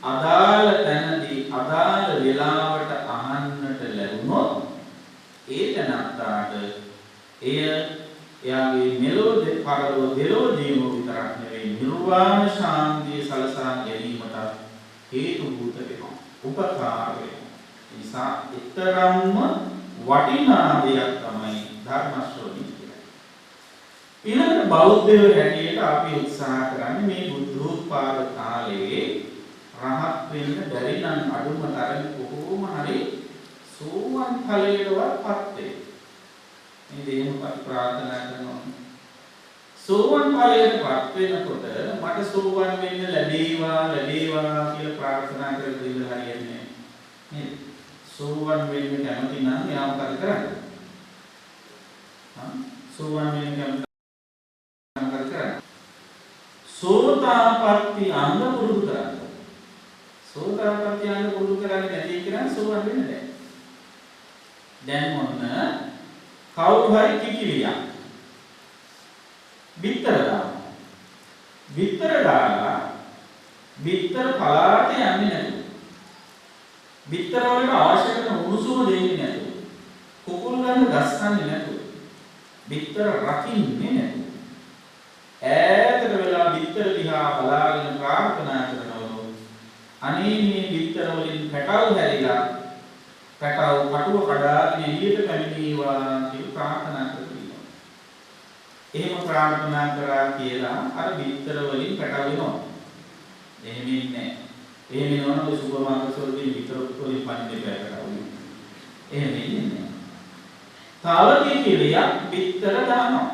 අදාළ තැනදී අදාළ වේලාවට අහන්නට ලැබුණොත් ඒ තැනට එයාගේ මෙලොව පරලොව දෙලොව ජීවෝ විතරක් නෙවෙයි නිර්වාණ ශාන්තිය සලසා ගැනීමට හේතු භූත වෙනවා. උපකාර වෙනවා. ඒ නිසා ඊතරම්ම වටිනා දෙයක් තමයි ධර්ම ශ්‍රවණය කියන්නේ. ඊළඟට බෞද්ධයෝ හැටියට අපි උත්සාහ කරන්නේ මේ බුද්ධෝත්පාද කාලයේ රහත් වෙන්න බැරි නම් අඩුම තරමේ කොහොම හරි සෝවන් ඵලයටවත් පත් වේ. මේ දේම ප්‍රාර්ථනා කරනවා. සෝවන් ඵලයටපත් වෙනකොට මට සෝවන් වෙන්න ලැබේවා කියලා ප්‍රාර්ථනා කරලා ඉඳලා හරියන්නේ නැහැ. නේද? සෝවන් වෙන්න කැමති නම් එයා මොකද කරන්නේ? සෝවන් වෙන්න කැමති නම් මොකද කරන්නේ? සෝතාපට්ටි අංග පුරුදු කරන්න. සෝතාපට්ටි අංග පුරුදු කරන්නේ නැති කෙනා සෝවන් වෙන්නේ නැහැ. දැන් මොන කවුරු හරි කිකිලියක් බිත්තර දානවා. බිත්තර දාලා බිත්තර පලාට යන්නේ නැතුව. බිත්තර වලට අවශ්‍ය කරන උණුසුම දෙන්නේ නැතුව. කුකුල් ගන්න ගස්සන්නේ නැතුව. බිත්තර රකින්නේ නැතුව. ඈතට වෙලා බිත්තර දිහා බලාගෙන ප්‍රාර්ථනා කරනවා. අනේ මේ බිත්තර වලින් පැටව හැරිලා පැටව කටුව කඩාගෙන එළියට පැමිණේවා කියලා ප්‍රාර්ථනා කරනවා. එහෙම ප්‍රාර්ථනා කරා කියලා අර බිත්තර වලින් පැටව වෙනවා. එහෙම ඉන්නේ. එහෙම වෙනවනම් ඔය සුපර් මාකට් වලදී බිත්තර වලින් පන්නේ පැටව. එහෙම ඉන්නේ. තාවකේ කියලා බිත්තර දානවා.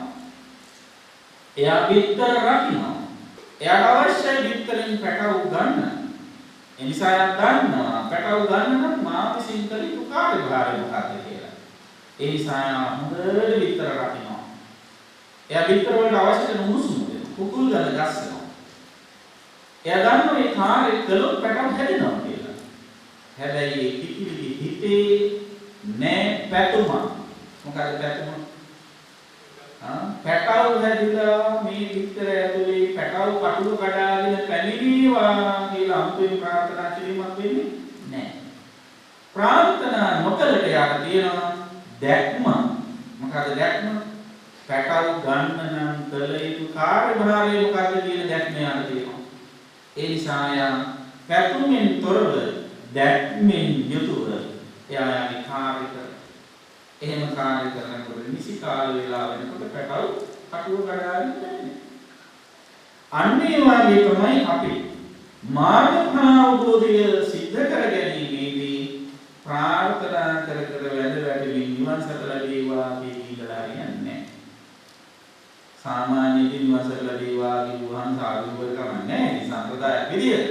එයා බිත්තර රකින්නවා. එයාට අවශ්‍යයි බිත්තරෙන් පැටව ගන්න. ඒ නිසා එයා දන්නවා පැටව ගන්න නම් මා විසින් කළ යුතු කාර්යභාරය මොකක්ද කියලා. ඒ නිසා එයා හොඳට බිත්තර රකින්නවා. එයා බිත්තර වලට අවශ්‍ය කරන උණුසුම කුකුල් ගන්න ගස්සනවා. එයා දන්නවා මේ කාර්යය කළොත් පැටව හැදෙනවා කියලා. හැබැයි ඒ කිකිලි හිතේ නෑ පැතුම. මොකද පැතුම? පැටව හැදිලා මේ බිත්තර ඇතුලේ පැටව කටුව කඩාගෙන පැමිණේවා කියලා අමුතුවෙන් ප්‍රාර්ථනා කිරීමක් වෙන්නේ නෑ. ප්‍රාර්ථනා නොකලට යාට තියෙනවා දැක්ම. මොකද දැක්ම? පැටව ගන්න නම් කළ යුතු කාර්යභාරය මොකක්ද කියන දැක්ම යාට තියෙනවා. ඒ නිසා යා පැතුමෙන් තොරව දැක්මෙන් යුතුව එයා යන්නේ කාර්ය කරනවා. එහෙම කාර්ය කරනකොට නිසි කාල වේලාව වෙනකොට පැටව කටුව කඩාගෙන යන්නේ. අන්න ඒ වගේ තමයි අපි මාර්ගඵලාවබෝධය සිද්ධ කර ගැනීමේදී ප්‍රාර්ථනා කර වැඳ වැටෙමින් නිවන් සත ලැබේවා කියලා හරියන්නේ. සාමාන්‍ය නිවන් සත ලැබේවා කියුවහම සාදු කරගන්න නැහැ. මේ සම්ප්‍රදාය පිළියෙල.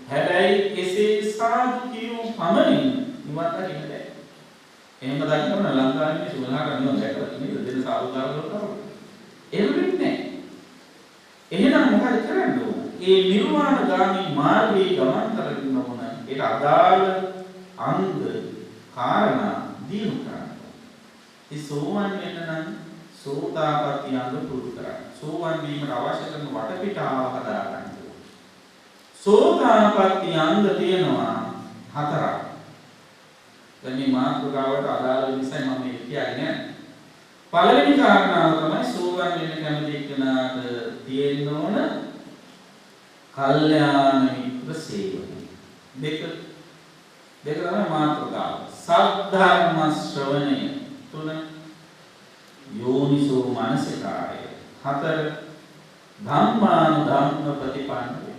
හැබැයි එසේ සාදු කියු පමණින් නිවන් දකින්න බැහැ. එහෙම දකින්න ලංකාවේ සුමහාට නිවන් දැකලා ඉන්නේ දෙන සාදුකාර කරනවා. එහෙම වෙන්නේ නැහැ. එහෙනම් මොකද කරන්න ඕන? මේ නිර්වාණගාමී මාර්ගයේ ගමන් කරගෙන ඕන. ඒක අදාළ අංග කාරණා දිනු කරන්න. ඒ සෝවන් වෙන්න නම් සෝතාපට්ටි අංග පුරුදු කරන්න. සෝවන් වීමට අවශ්‍ය කරන වටපිටාව හදා ගන්න ඕන. සෝතාපට්ටි අංග තියෙනවා 4ක්. දැන් මේ මාර්ගාවට අදාළ නිසා මම මේ කියන්නේ. පළවෙනි කාරණාව තමයි සෝවන් වෙන්න කැමති කෙනාට තියෙන්න ඕන කල්යාණ මිත්‍ර සේවනය. දෙක තමයි මාර්ගාව. සද්ධර්ම ශ්‍රවණය. 3 යෝනිසෝ මනසිකාරය. 4 ධම්මානුධම්ම ප්‍රතිපන්න වේ.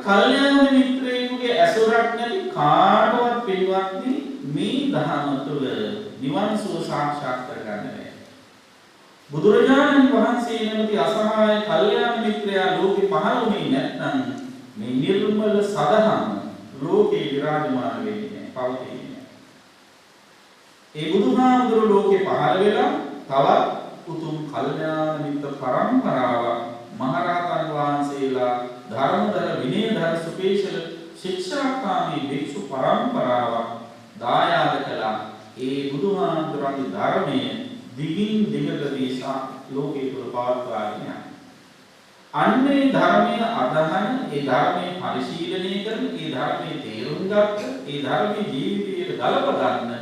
කල්යාණ මිත්‍රයෙකුගේ ඇසුරක් නැති කාටවත් පිළිවත්නි මේ ධර්ම තුළ නිවන් සුව සාක්ෂාත් කරගන්න බැහැ. බුදුරජාණන් වහන්සේ නැමැති අසහාය කල්යාණ මිත්‍රයා ලෝකේ පහළුනේ නැත්නම් මේ නිර්මල සදහම ලෝකේ විරාජමාන වෙන්නේ නැහැ, පවතින්නේ නැහැ. ඒ බුදුහාමුදුරු ලෝකේ පහළ වෙලා තවත් උතුම් කල්යාණ මිත්‍ර පරම්පරාවක් මහරහතන් වහන්සේලා ධර්මදර විනයදර සුපේශල ශික්ෂාකාමී භික්ෂු පරම්පරාවක් දායාද කළා. ඒ බුදුහාමුදුරන්ගේ ධර්මය දිගින් දිගට දේශා ලෝකේ තුල පවත්වාගෙන යනවා. අන්නේ ධර්මයේ අදහන, ඒ ධර්මයේ පරිශීලනය කරන, ඒ ධර්මයේ තේරුම් ගන්න, ඒ ධර්මයේ ජීවිතයට ගලප ගන්න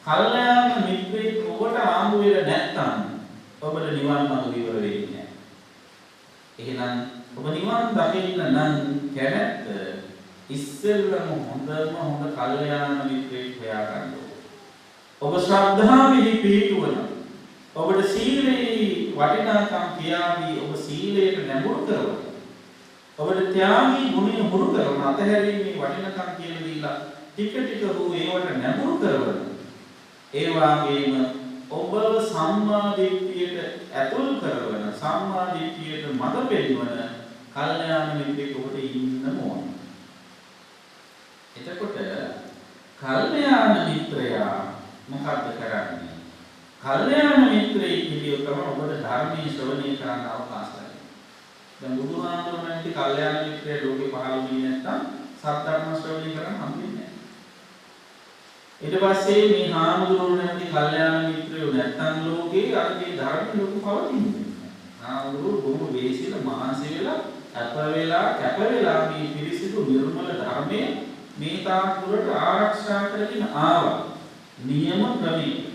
කල්යාණ මිත්‍රෙක් ඔබට ආමු වෙලා නැත්නම් ඔබට නිවන් මඟ විවර වෙන්නේ නැහැ. එහෙනම් ඔබ නිවන් දකින්න නම් කැමැත්ත ඉස්සෙල්ලම හොඳ කල්යාණ මිත්‍රෙක් හොයා ගන්න ඕනේ. ඔබ ශ්‍රද්ධාවෙහි පිහිටුවන, ඔබට සීලේ වටිනාකම් කියාවි ඔබ සීලයට නැඹුරු කරවන, ඔබට ත්‍යාගී ගුණය හුරු කරන අතහැරීමේ වටිනකම් කියලා දීලා ටික ටික හෝ ඒවට නැඹුරු කරවන ඒ වගේම ඔබව සම්මා දිට්ඨියට ඇතුල් කරවන සම්මා දිට්ඨියට මඟ පෙන්වන කල්යාණ මිත්‍රෙක් ඔබට ඉන්න ඕන. එතකොට කල්යාණ මිත්‍රයා මොකක්ද කරන්නේ? කල්යාණ මිත්‍රයෙක් විදියට තමයි ඔබට ධර්මයේ ශ්‍රවණය කරන්න අවකාශ ලැබෙන්නේ. දැන් බුදුහාමුදුරුවෝ නැති කල්යාණ මිත්‍රයෙක් ලෝකේ පහළ වෙන්නේ නැත්නම් සත්‍යධර්ම ශ්‍රවණය කරන්න හම්බෙන්නේ නැහැ. ඊට පස්සේ මේ හාමුදුරුවෝ නැති කල්යාණ මිත්‍රයෝ නැත්නම් ලෝකේ අරගේ ධර්ම ලෝක පවතින්නේ නැහැ. හාමුදුරුවෝ බොහොම වේසිල මහන්සි වෙලා අප වෙලා කැප වෙලා මේ පිරිසිදු නිර්මල ධර්මයේ මේ තාක් දුරට ආරක්ෂා කරගෙන ආවා. නියම ක්‍රමයේ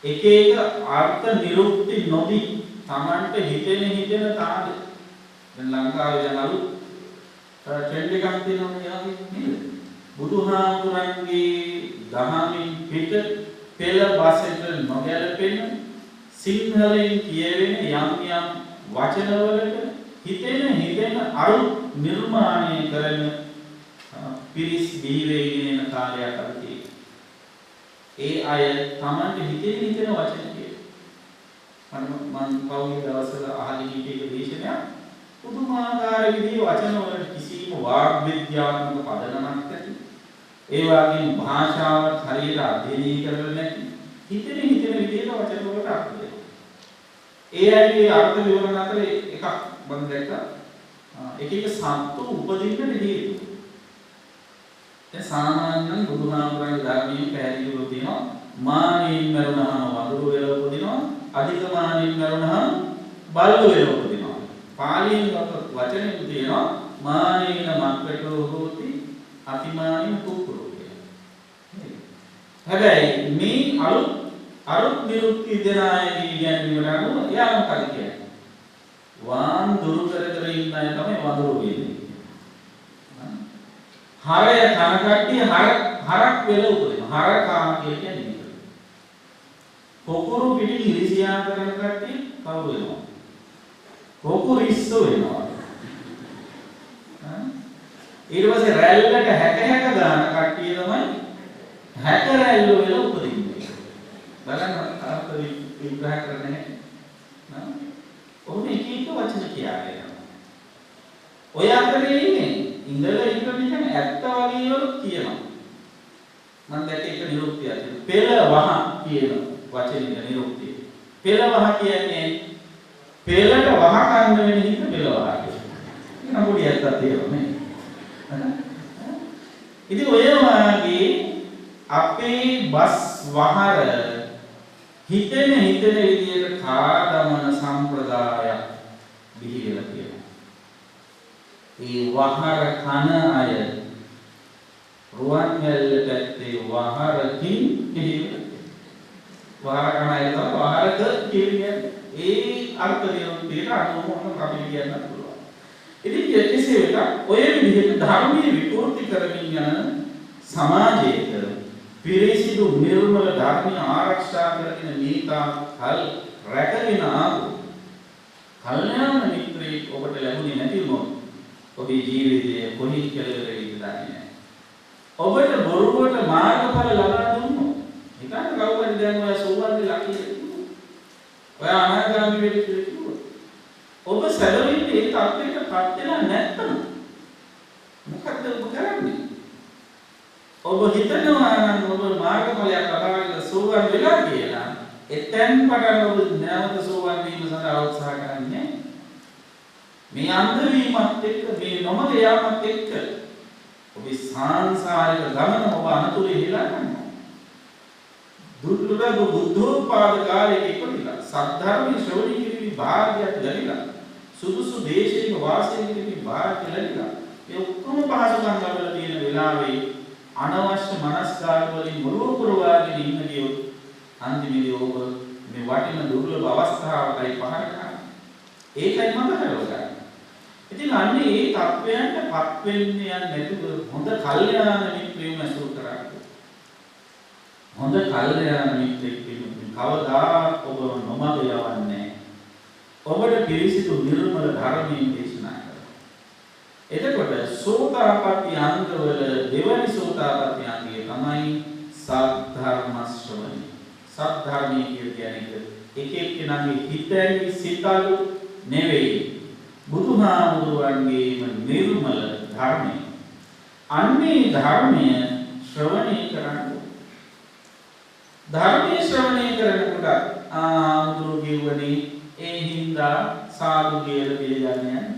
එක එක අර්ථ නිරුක්ති නොදී Tamanට හිතෙන තාද දැන් ලංකාවේ දැන් අලුත් ට්‍රෙන්ඩ් එකක් තියෙනවා නේද? බුදුහාමුදුරන්ගේ දහමින් පිට පෙළ බසට නොගැලපෙන සිංහලෙන් කියවෙන යම් යම් වචනවලට හිතෙන අරුත් නිර්මාණය කරන පිරිස් බීවේගෙන යන කාලයක් අද තියෙනවා. ඒ අය Tamanට හිතෙන වචන කියනවා. මම පෞද්ගලික දවසවල අහගෙන හිටිය දේශනයක් පුදුමාකාර විදිහේ වචන වල කිසිම වාග් විද්‍යාත්මක පදනමක් නැති. ඒ වගේම භාෂාවත් හරියට අධ්‍යයනය කරලා නැති. හිතෙන විදිහට වචන වලට අර්ථ දෙනවා. ඒ අයගේ අර්ථ විවරණ අතර එකක් මම දැක්කා. එක එක සත්තු උපදින්න හේතු. දැන් සාමාන්‍යයෙන් බුදුහාමුදුරන්ගේ ධර්මයේ පැහැදිලිව තියෙනවා මානෙන් මරුණාම වඳුරු වෙලා උපදිනවා අධික මානෙන් මරුණාම බල්ලු වෙලා උපදිනවා. පාලියෙන් වචනේ තියෙනවා මානේන මක්කටෝ හෝති අතිමානෙන් කුකුරු කියලා. හැබැයි මේ අරුත් නිරුක්ති දෙනායගේ කියන්නේ අනුව එයා මොකද කියන්නේ? වාන් දුරු කර ඉන්න අය තමයි වඳුරු වෙන්නේ. හරය කන කට්ටිය හරක් වෙලා උපදිනවා. හරකා කියන්නේ මේක. කොකුරු පිටින් ඉරිසියා කරන කට්ටිය කවුරු වෙනවා? කොකුරිස්සු වෙනවා. ඊට පස්සේ රැල්ලට හැක ගන්න කට්ටිය තමයි හැක රැල්ල වෙලා උපදින්නේ. බලන්න අර්ථ විග්‍රහ කරන්නේ නෑ. ඔහොම එක එක වචන කියන්නේ. ඔය අතරේ ඉන්නේ ඉඳලා නිකන් ඇත්ත වගේ වලුත් කියනවා. මම දැක්ක එක නිරුක්තියක්. පෙළ වහ කියන වචනේ නිරුක්තිය. පෙළ වහ කියන්නේ පෙළට වහ ගන්න වෙන හිත පෙළ වහ කියනවා. ඒක පොඩි ඇත්තක් තියෙනවා නේ. ඉතින් ඔය වාගේ අපේ බස් වහර හිතෙන විදියට කාදමන සම්ප්‍රදායක් බිහි වෙලා තියෙනවා. ඒ වහර කන අය රුවන්වැල්ල පැත්තේ වහරකින් වහර කන අය තමයි වහරක කියන්නේ. ඒ අර්ථ දෙනුත් අනුමෝදන් අපි කියන්න පුළුවන්. ඉතින් කෙසේ වෙතත් ඔය විදිහට ධර්මයේ විකෘති කරමින් යන සමාජයක පිරිසිදු නිර්මල ධර්මය ආරක්ෂා කරගෙන මේකා කල් රැකගෙන ආපු කල්යාණ මිත්‍රයෙක් ඔබට ලැබුණේ නැති වුණොත් ඔබේ ජීවිතය කොහේ කෙලවර වෙයිද දන්නේ නැහැ. ඔබට බොරුවට මාර්ගඵල ලබා දුන්නොත් හිතන්න කවුරුහරි දැන් ඔය සෝවන්දි ලකියේ ඔය අනාගාමී වෙන්න කිව්වොත් ඔබ සැලවින් ඒ තත්ත්වයකටපත් වෙලා නැත්නම් මොකද ඔබ කරන්නේ? ඔබ හිතනවා නම් ඔබ මාර්ගඵලයක් ලබා ගන්න සෝවන් වෙලා කියලා එතෙන් පටන් ඔබ නැවත සෝවන් වීම සඳහා උත්සාහ කරන්නේ මේ අන්ධ වීමත් එක්ක මේ නොමග යාමත් එක්ක ඔබේ සංසාරික ගමන ඔබ අනතුරේ හිලා ගන්නවා. දුර්ලභ බුද්ධෝත්පාද කාලයක ඉපදිලා සද්ධර්මයේ ශ්‍රවණය කිරීමේ භාග්‍යයක් ලැබිලා සුදුසු දේශයක වාසය කිරීමේ භාග්‍ය ලැබිලා ඒ ඔක්කොම පහසුකම් ලැබලා තියෙන වෙලාවේ අනවශ්‍ය මනස්කාර වලින් මොළොව පුරවාගෙන ඉන්න ගියොත් අන්තිමේදී ඔබ මේ වටින දුර්ලභ අවස්ථාවකයි පහර ගන්න. ඒකයි මම කරවගන්නේ. ඉතින් අන්නේ ඒ තත්වයන්ටපත් වෙන්නේ නැතුව හොඳ කල්යාණ මිත්‍රයෙක් ඇසුරු කරගන්න. හොඳ කල්යාණ මිත්‍රෙක් වෙනුවෙන් කවදාත් ඔබ නොමග යවන්නේ. ඔබට පිරිසිදු නිර්මල ධර්මයෙන් දේශනා කරනවා. එතකොට සෝතාපට්ටි අංගවල දෙවනි සෝතාපට්ටි අංගය තමයි සද්ධර්ම ශ්‍රවණය. සද්ධර්මයේ කියන්නේ එක එක්කෙනාගේ හිතේ සිතලු නෙවෙයි බුදුහාමුදුරන්ගේම නිර්මල ධර්මය. අන්නේ ධර්මය ශ්‍රවණය කරන්න. ධර්මයේ ශ්‍රවණය කරනකොට ආමුදුරු කියවනේ ඒ හින්දා සාදු කියලා පිළිගන්නේ නැහැ.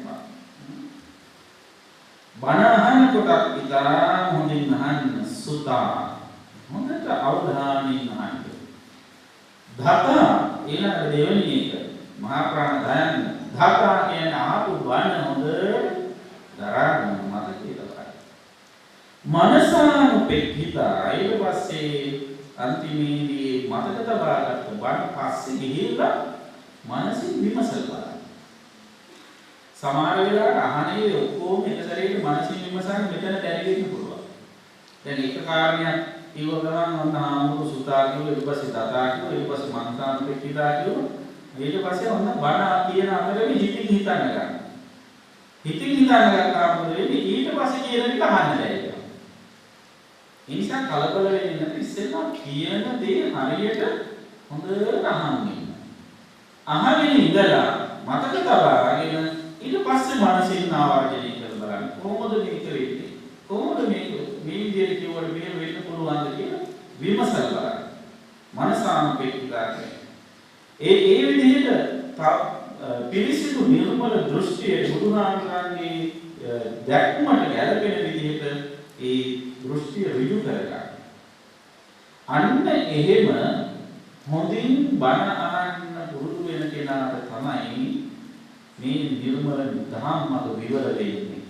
බණ අහනකොට ඉතාම හොඳින් අහන්න සුතා. හොඳට අවධානයෙන් අහන්න. ධාතා ඊළඟ දෙවෙනි එක මහා ප්‍රාණ දයන්න. ධාතා කියන්නේ ආපු බණ හොඳ දරන්න මතක තියාගන්න. මනසානුපෙක්ඛිතා ඊට පස්සේ අන්තිමේදී මතක තබාගත්ත බණ පස්සේ ගිහිල්ලා මනසින් විමසලා බලන්න. සමහර වෙලාවට අහන්නේ ඔක්කොම එක සැරේට මනසින් විමසන්න මෙතන දැනෙන්න පුළුවන්. දැන් එක කාරණයක් ඊව ගමන් ඔන්න ආමුරු සුතා කියෝ ඊට පස්සේ දතා කියෝ ඊට පස්සේ මනසානුපෙක්ඛිතා කියෝ ඊට පස්සේ ඔන්න බණ කියන අතරේ හිතින් හිතන්න ගන්න. හිතින් හිතන්න ගත්තාම මොකද වෙන්නේ? ඊට පස්සේ කියන එක අහන්න බැහැ. ඒ නිසා කලබල වෙන්නේ නැති ඉස්සෙල්ලා කියන දේ හරියට හොඳට අහන්න ඉන්න. අහගෙන ඉඳලා මතක තබාගෙන ඊට පස්සේ මානසික ආවර්ජනය කරලා බලන්න. කොහොමද මේක වෙන්නේ? කොහොමද මේක මේ විදිහට කියවල මෙහෙම වෙන්න පුළුවන්ද කියලා විමසලා බලන්න. මනසානුපෙක්ඛිතා කියන්නේ ඒ විදිහට පිරිසිදු නිර්මල දෘෂ්ටිය බුදුහාමුදුරන්ගේ දැක්මට ගැලපෙන විදිහට ඒ දෘෂ්ටිය ඍජු කරගන්න. අන්න එහෙම හොඳින් බණ අහන්න පුරුදු වෙන කෙනාට තමයි මේ නිර්මල ධම්මක විවර වෙන්නේ.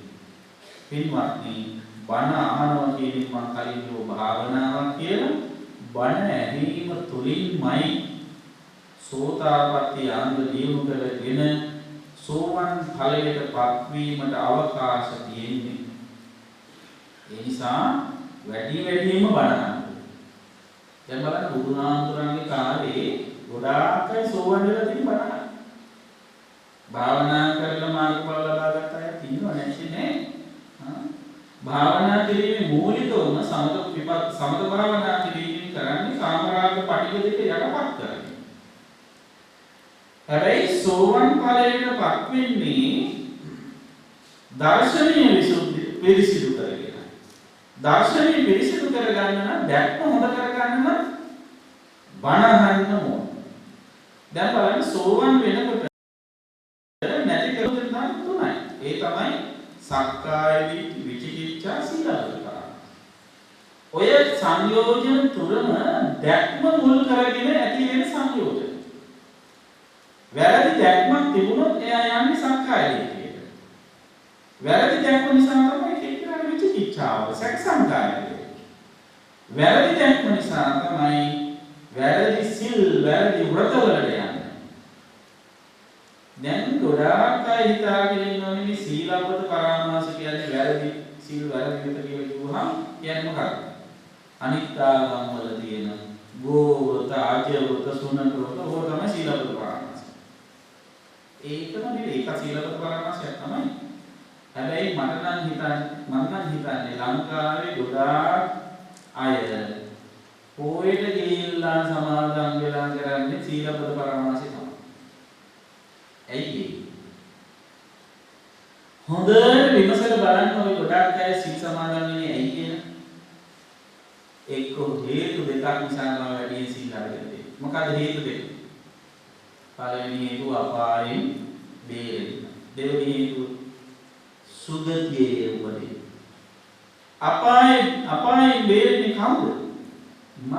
පින්වත්නි බණ අහනවා කියන්නේ මම කලින් කිව්ව භාවනාවක් කියලා. බණ ඇහිීම තුලින්මයි සෝතාපට්ටි අංග දියුණු කරගෙන සෝවන් ඵලයටපත් වීමට අවකාශ තියෙන්නේ. ඒ නිසා වැඩි වැඩිම බණ අහන්න. දැන් බලන්න බුදුහාමුදුරන්ගේ කාලේ ගොඩාක් අය සෝවන් වෙලා තියෙන බණ අහන්න. භාවනා කරලා මාර්ගඵල ලබා ගන්න අය තියෙනව නැති නේ. භාවනා කිරීමේ මූලිකවම සමත භාවනා කිරීමෙන් කරන්නේ කාමරාග පටිඝ දෙක යටපත් කරගන්න. හැබැයි සෝවන් ඵලයටපත් වෙන්නේ දර්ශනීය විසුද්ධි පිරිසිදු කරගෙන. දර්ශනීය පිරිසිදු කරගන්න නම් දැක්ම හොඳ කරගන්න නම් බණ අහන්න ඕන. දැන් බලන්න සෝවන් වෙනකොට නැති කරුණ තුනයි. ඒ තමයි සක්කාය දිට්ඨි, විචිකිච්ඡා, සීලබ්බත. ඔය සංයෝජන තුනම දැක්ම මුල් කරගෙන ඇති වෙන සංයෝජන. වැරදි දැක්මක් තිබුණොත් එයා යන්නේ සක්කාය දිට්ඨියට. වැරදි දැක්ම නිසා තමයි කෙනෙකුට විචිකිච්ඡාව, සැක සංකාරය. වැරදි දැක්ම නිසා තමයි වැරදි සිල්, වැරදි වෘතවලට යන්නේ. දැන් ගොඩාක් අය හිතාගෙන ඉන්නවා මේ සීලබ්බත පරාමාස කියන්නේ වැරදි සිල් වැරදි විතර කියලා කිව්වහම කියන්නේ මොකක්ද? අනිත් ආගම් වල තියෙන ගෝවත, ආජවත, සුනත වත ඕක තමයි සීලබ්බත පරාමාස. ඒකම නෙවෙයි ඒක සීලබ්බත පරාමාසයක් තමයි. හැබැයි මම නම් හිතන්නේ ලංකාවේ ගොඩාක් අය පොයට ගිහිල්ලා සමාදන් වෙලා කරන්නේ සීලබ්බත පරාමාසය තමයි. ඇයි හොඳට විමසලා බලන්න ඔය ගොඩාක් අය සීල් සමාදන් වෙන්නේ ඇයි කියන එක්ක හේතු දෙකක් නිසා තමයි වැඩි සීල් අරගෙන තියෙන්නේ. මොකද හේතු දෙක? පළවෙනි හේතුව අපායෙන් බේරෙන්න. දෙවෙනි හේතුව සුගතියේ උපදින්න. අපායෙන් බේරෙන්නේ කවුද? මම.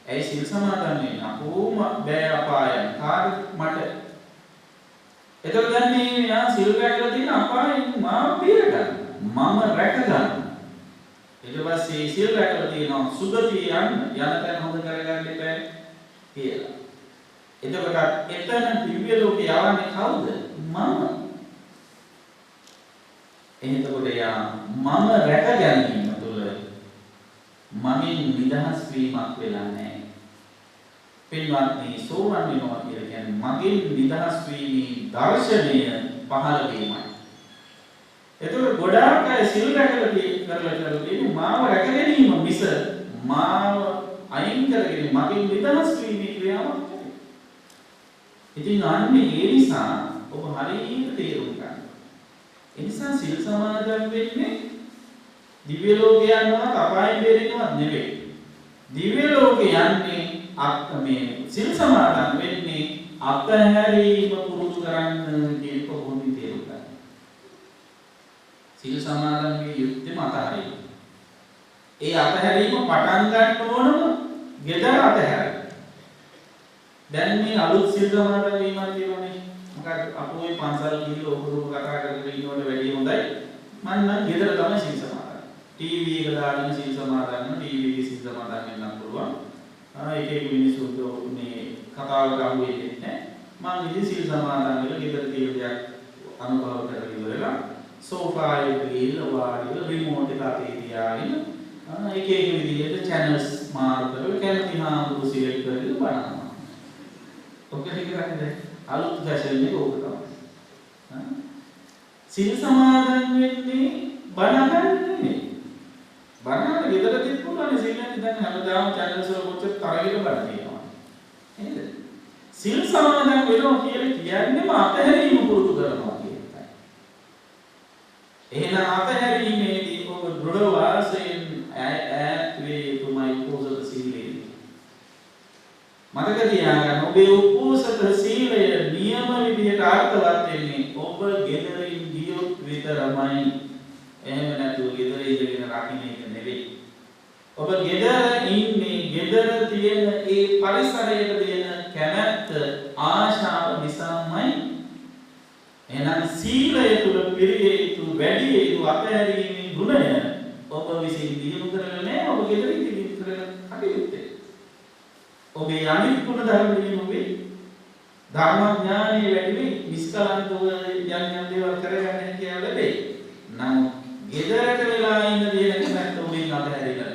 ඇයි සීල් සමාදන් වෙන්නේ? අපෝම බෑ අපායන්. කාට මට එතකොට දැන් මේ යා සිල් රැකලා තියෙන අපායෙන් මාව බේර ගන්න. මම රැක ගන්න. ඊට පස්සේ සිල් රැකලා තියෙනවා සුගතිය යන තැන හොඳ කරගන්න එපා කියලා. එතකොට එතන දිව්‍ය ලෝකේ යවන්නේ කවුද? මම. එතකොට යා මම රැක ගැනීම තුළ මමින් නිදහස් වීමක් වෙලා නැහැ. පින්වත්නි සෝවන් වෙනවා කියලා කියන්නේ මගෙන් නිදහස් වීමේ දර්ශනය පහළ වීමයි. එතකොට ගොඩාක් අය සිල් රැකලා තියෙන්නේ මාව රැක ගැනීම මිස මාව අයින් කරගෙන මගෙන් නිදහස් වීමේ ක්‍රියාවක් නෙවෙයි. ඉතින් අන්නේ ඒ නිසා ඔබ හරියට තේරුම් ගන්න. ඒ නිසා සිල් සමාදන් වෙන්නේ දිව්‍ය ලෝකේ යනවත් අපායෙන් බේරෙන්නවත් නෙවෙයි. දිව්‍ය ලෝකේ යන්නේ මේ සිල් සමාදන් වෙන්නේ අත්හැරීම පුරුදු කරන්න කියන කොහොමද තේරුම් ගන්න. සිල් සමාදන් වේ යුත්තේ අත්හැරීම. ඒ අත්හැරීම පටන් ගන්න ඕනම ගෙදර අත්හැරීම. දැන් මේ අලුත් සිල් සමාදන් වීමක් කියනනේ. මොකද අපෝයි පන්සල් ගිහින් ඔබ කතා කරගෙන ඉන්නවට වැඩිය හොඳයි. මම නම් ගෙදර තමයි සිල් සමාදන්. ටීවී එක දාගෙන සිල් සමාදන් කරන ටීවී එකේ සිල් සමාදන් වෙන්න පුළුවන්. එක මිනිස්සුන්ට මේ කතාවක අහු වෙන්නේ නැහැ. මම ඉතින් සිල් සමාදන් වෙලා ගෙදර තියෙන දෙයක් අනුභව කරගෙන ඉවරලා සෝෆා එකේ ගිහලා වාඩිලා රිමෝට් එක අතේ තියාගෙන එක විදිහට channels මාරු කරලා කැමති හාමුදුරු සිලෙක්ට් කරලා බලනවා. ඔක ටිකක් අලුත් ෆැෂන් එක ඕක තමයි. සිල් සමාදන් වෙන්නේ බණ අහන්නේ. බණ ගෙදර තිබුණානේ සිල්න්නේ දැන් හැමදාම channels වල කොච්චර තරගෙට බණ තියෙනවා. නේද? සිල් සමාදන් වෙනවා කියන්නේ අතහැරීම පුරුදු කරනවා කියන එකයි. එහෙනම් අතහැරීමේදී ඔබ දෘঢ় වාසයෙන් ඈත් වේ තුමයි උපෝසත සීලය. මතක තියාගන්න ඔබේ උපෝසත සීලය නියම විදිහට අර්ථවත් වෙන්නේ ඔබ ගෙදරින් ගියොත් විතරමයි. එහෙම නැතුව ගෙදර ඉඳගෙන රකින්න එක නෙවෙයි. ඔබ ගෙදර ඉන්නේ ගෙදර තියෙන ඒ පරිසරයට දෙන කැමැත්ත ආශාව නිසාමයි. එහෙනම් සීලය තුල පිරියේ යුතු වැඩි යුතු අතහැරීමේ ගුණය ඔබ විසින් දිනු කරගෙන නැහැ. ඔබ ගෙදර ඉඳගෙන කරන කටයුත්තේ ඔබේ අනිත් ගුණ ධර්ම දිනුවේ ධර්මඥානෙ වැඩි වෙයි. නිස්කලංකව යම් දේවල් කරගන්න කියලා ලැබෙයි. නමුත් ගෙදරට වෙලා ඉන්න දේ නැත්නම් ඔබෙන් අතහැරිලා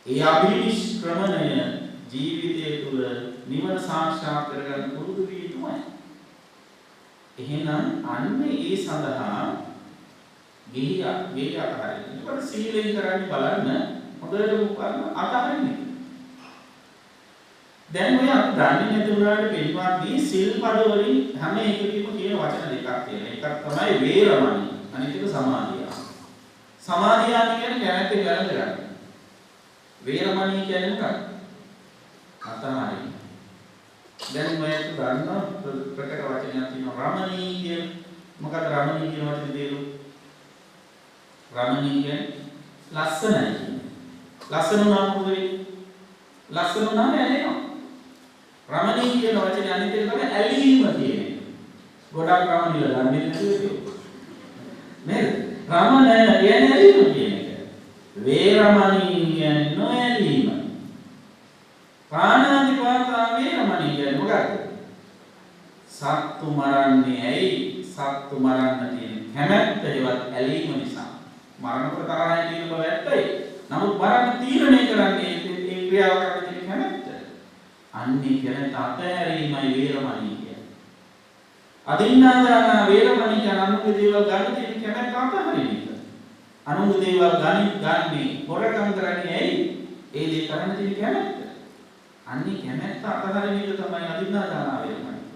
ඒ අභිනිෂ්ක්‍රමණය ජීවිතය තුළ නිවන සාක්ෂාත් කරගන්න පුරුදු වී යුතුමයි. එහෙනම් අන්න ඒ සඳහා ගිහි අතහරින්න. ඒකට සීලෙන් කරන්නේ බලන්න හොඳට උපකරන අතහරින්න. දැන් ඔය අපි දන්නේ නැති උනාට පිළිවත්දී සිල්පද වලින් හැම එකකෙම කියන වචන දෙකක් තියෙනවා. එකක් තමයි වේරමණී. අනිත් එක සමාධිය. සමාධිය කියන්නේ කැමැත්තෙන් වැළඳ ගන්න. වේරමණී කියන්නේ මොකක්ද? අතහරින්න. දැන් මේක ගන්න ප්‍රකට වචනයක් තියෙනවා රමණී කියන. මොකක්ද රමණී කියන වචනේ තේරුම? රමණී කියන්නේ ලස්සනයි කියන්නේ. ලස්සන නම් මොකද වෙන්නේ? ලස්සන නම් ඇලෙනවා. රමණී කියන වචනේ අනිත් එක තමයි ඇලීම කියන්නේ. ගොඩක් රමණීලා දන්නේ නැතුව නේද? රමණ කියන්නේ ඇලීම කියන එක. වේරමණී කියන්නේ නොඇලීම. පාණාතිපාතා වේරමණී කියන්නේ මොකක්ද? සත්තු මරන්නේ ඇයි? සත්තු මරන්න තියෙන කැමැත්ත ඒවත් ඇලීම නිසා. මරණකට තරහයි කියන බව ඇත්තයි. නමුත් මරණ තීරණය කරන්නේ ඒ ක්‍රියාව කරන්න තියෙන කැමැත්ත. අන්නේ කැමැත්ත අතහැරීමයි වේරමණී කියන්නේ. අදින්නාදාන වේරමණී කියන අනුන්ගේ දේවල් ගන්න තියෙන කැමැත්ත අතහරින එක. අනුන්ගේ දේවල් ගන්නේ හොරකම් කරන්නේ ඇයි? ඒ දේ කරන්න තියෙන කැමැත්ත. අන්නේ කැමැත්ත අතහරින එක තමයි අදින්නාදාන වේරමණී.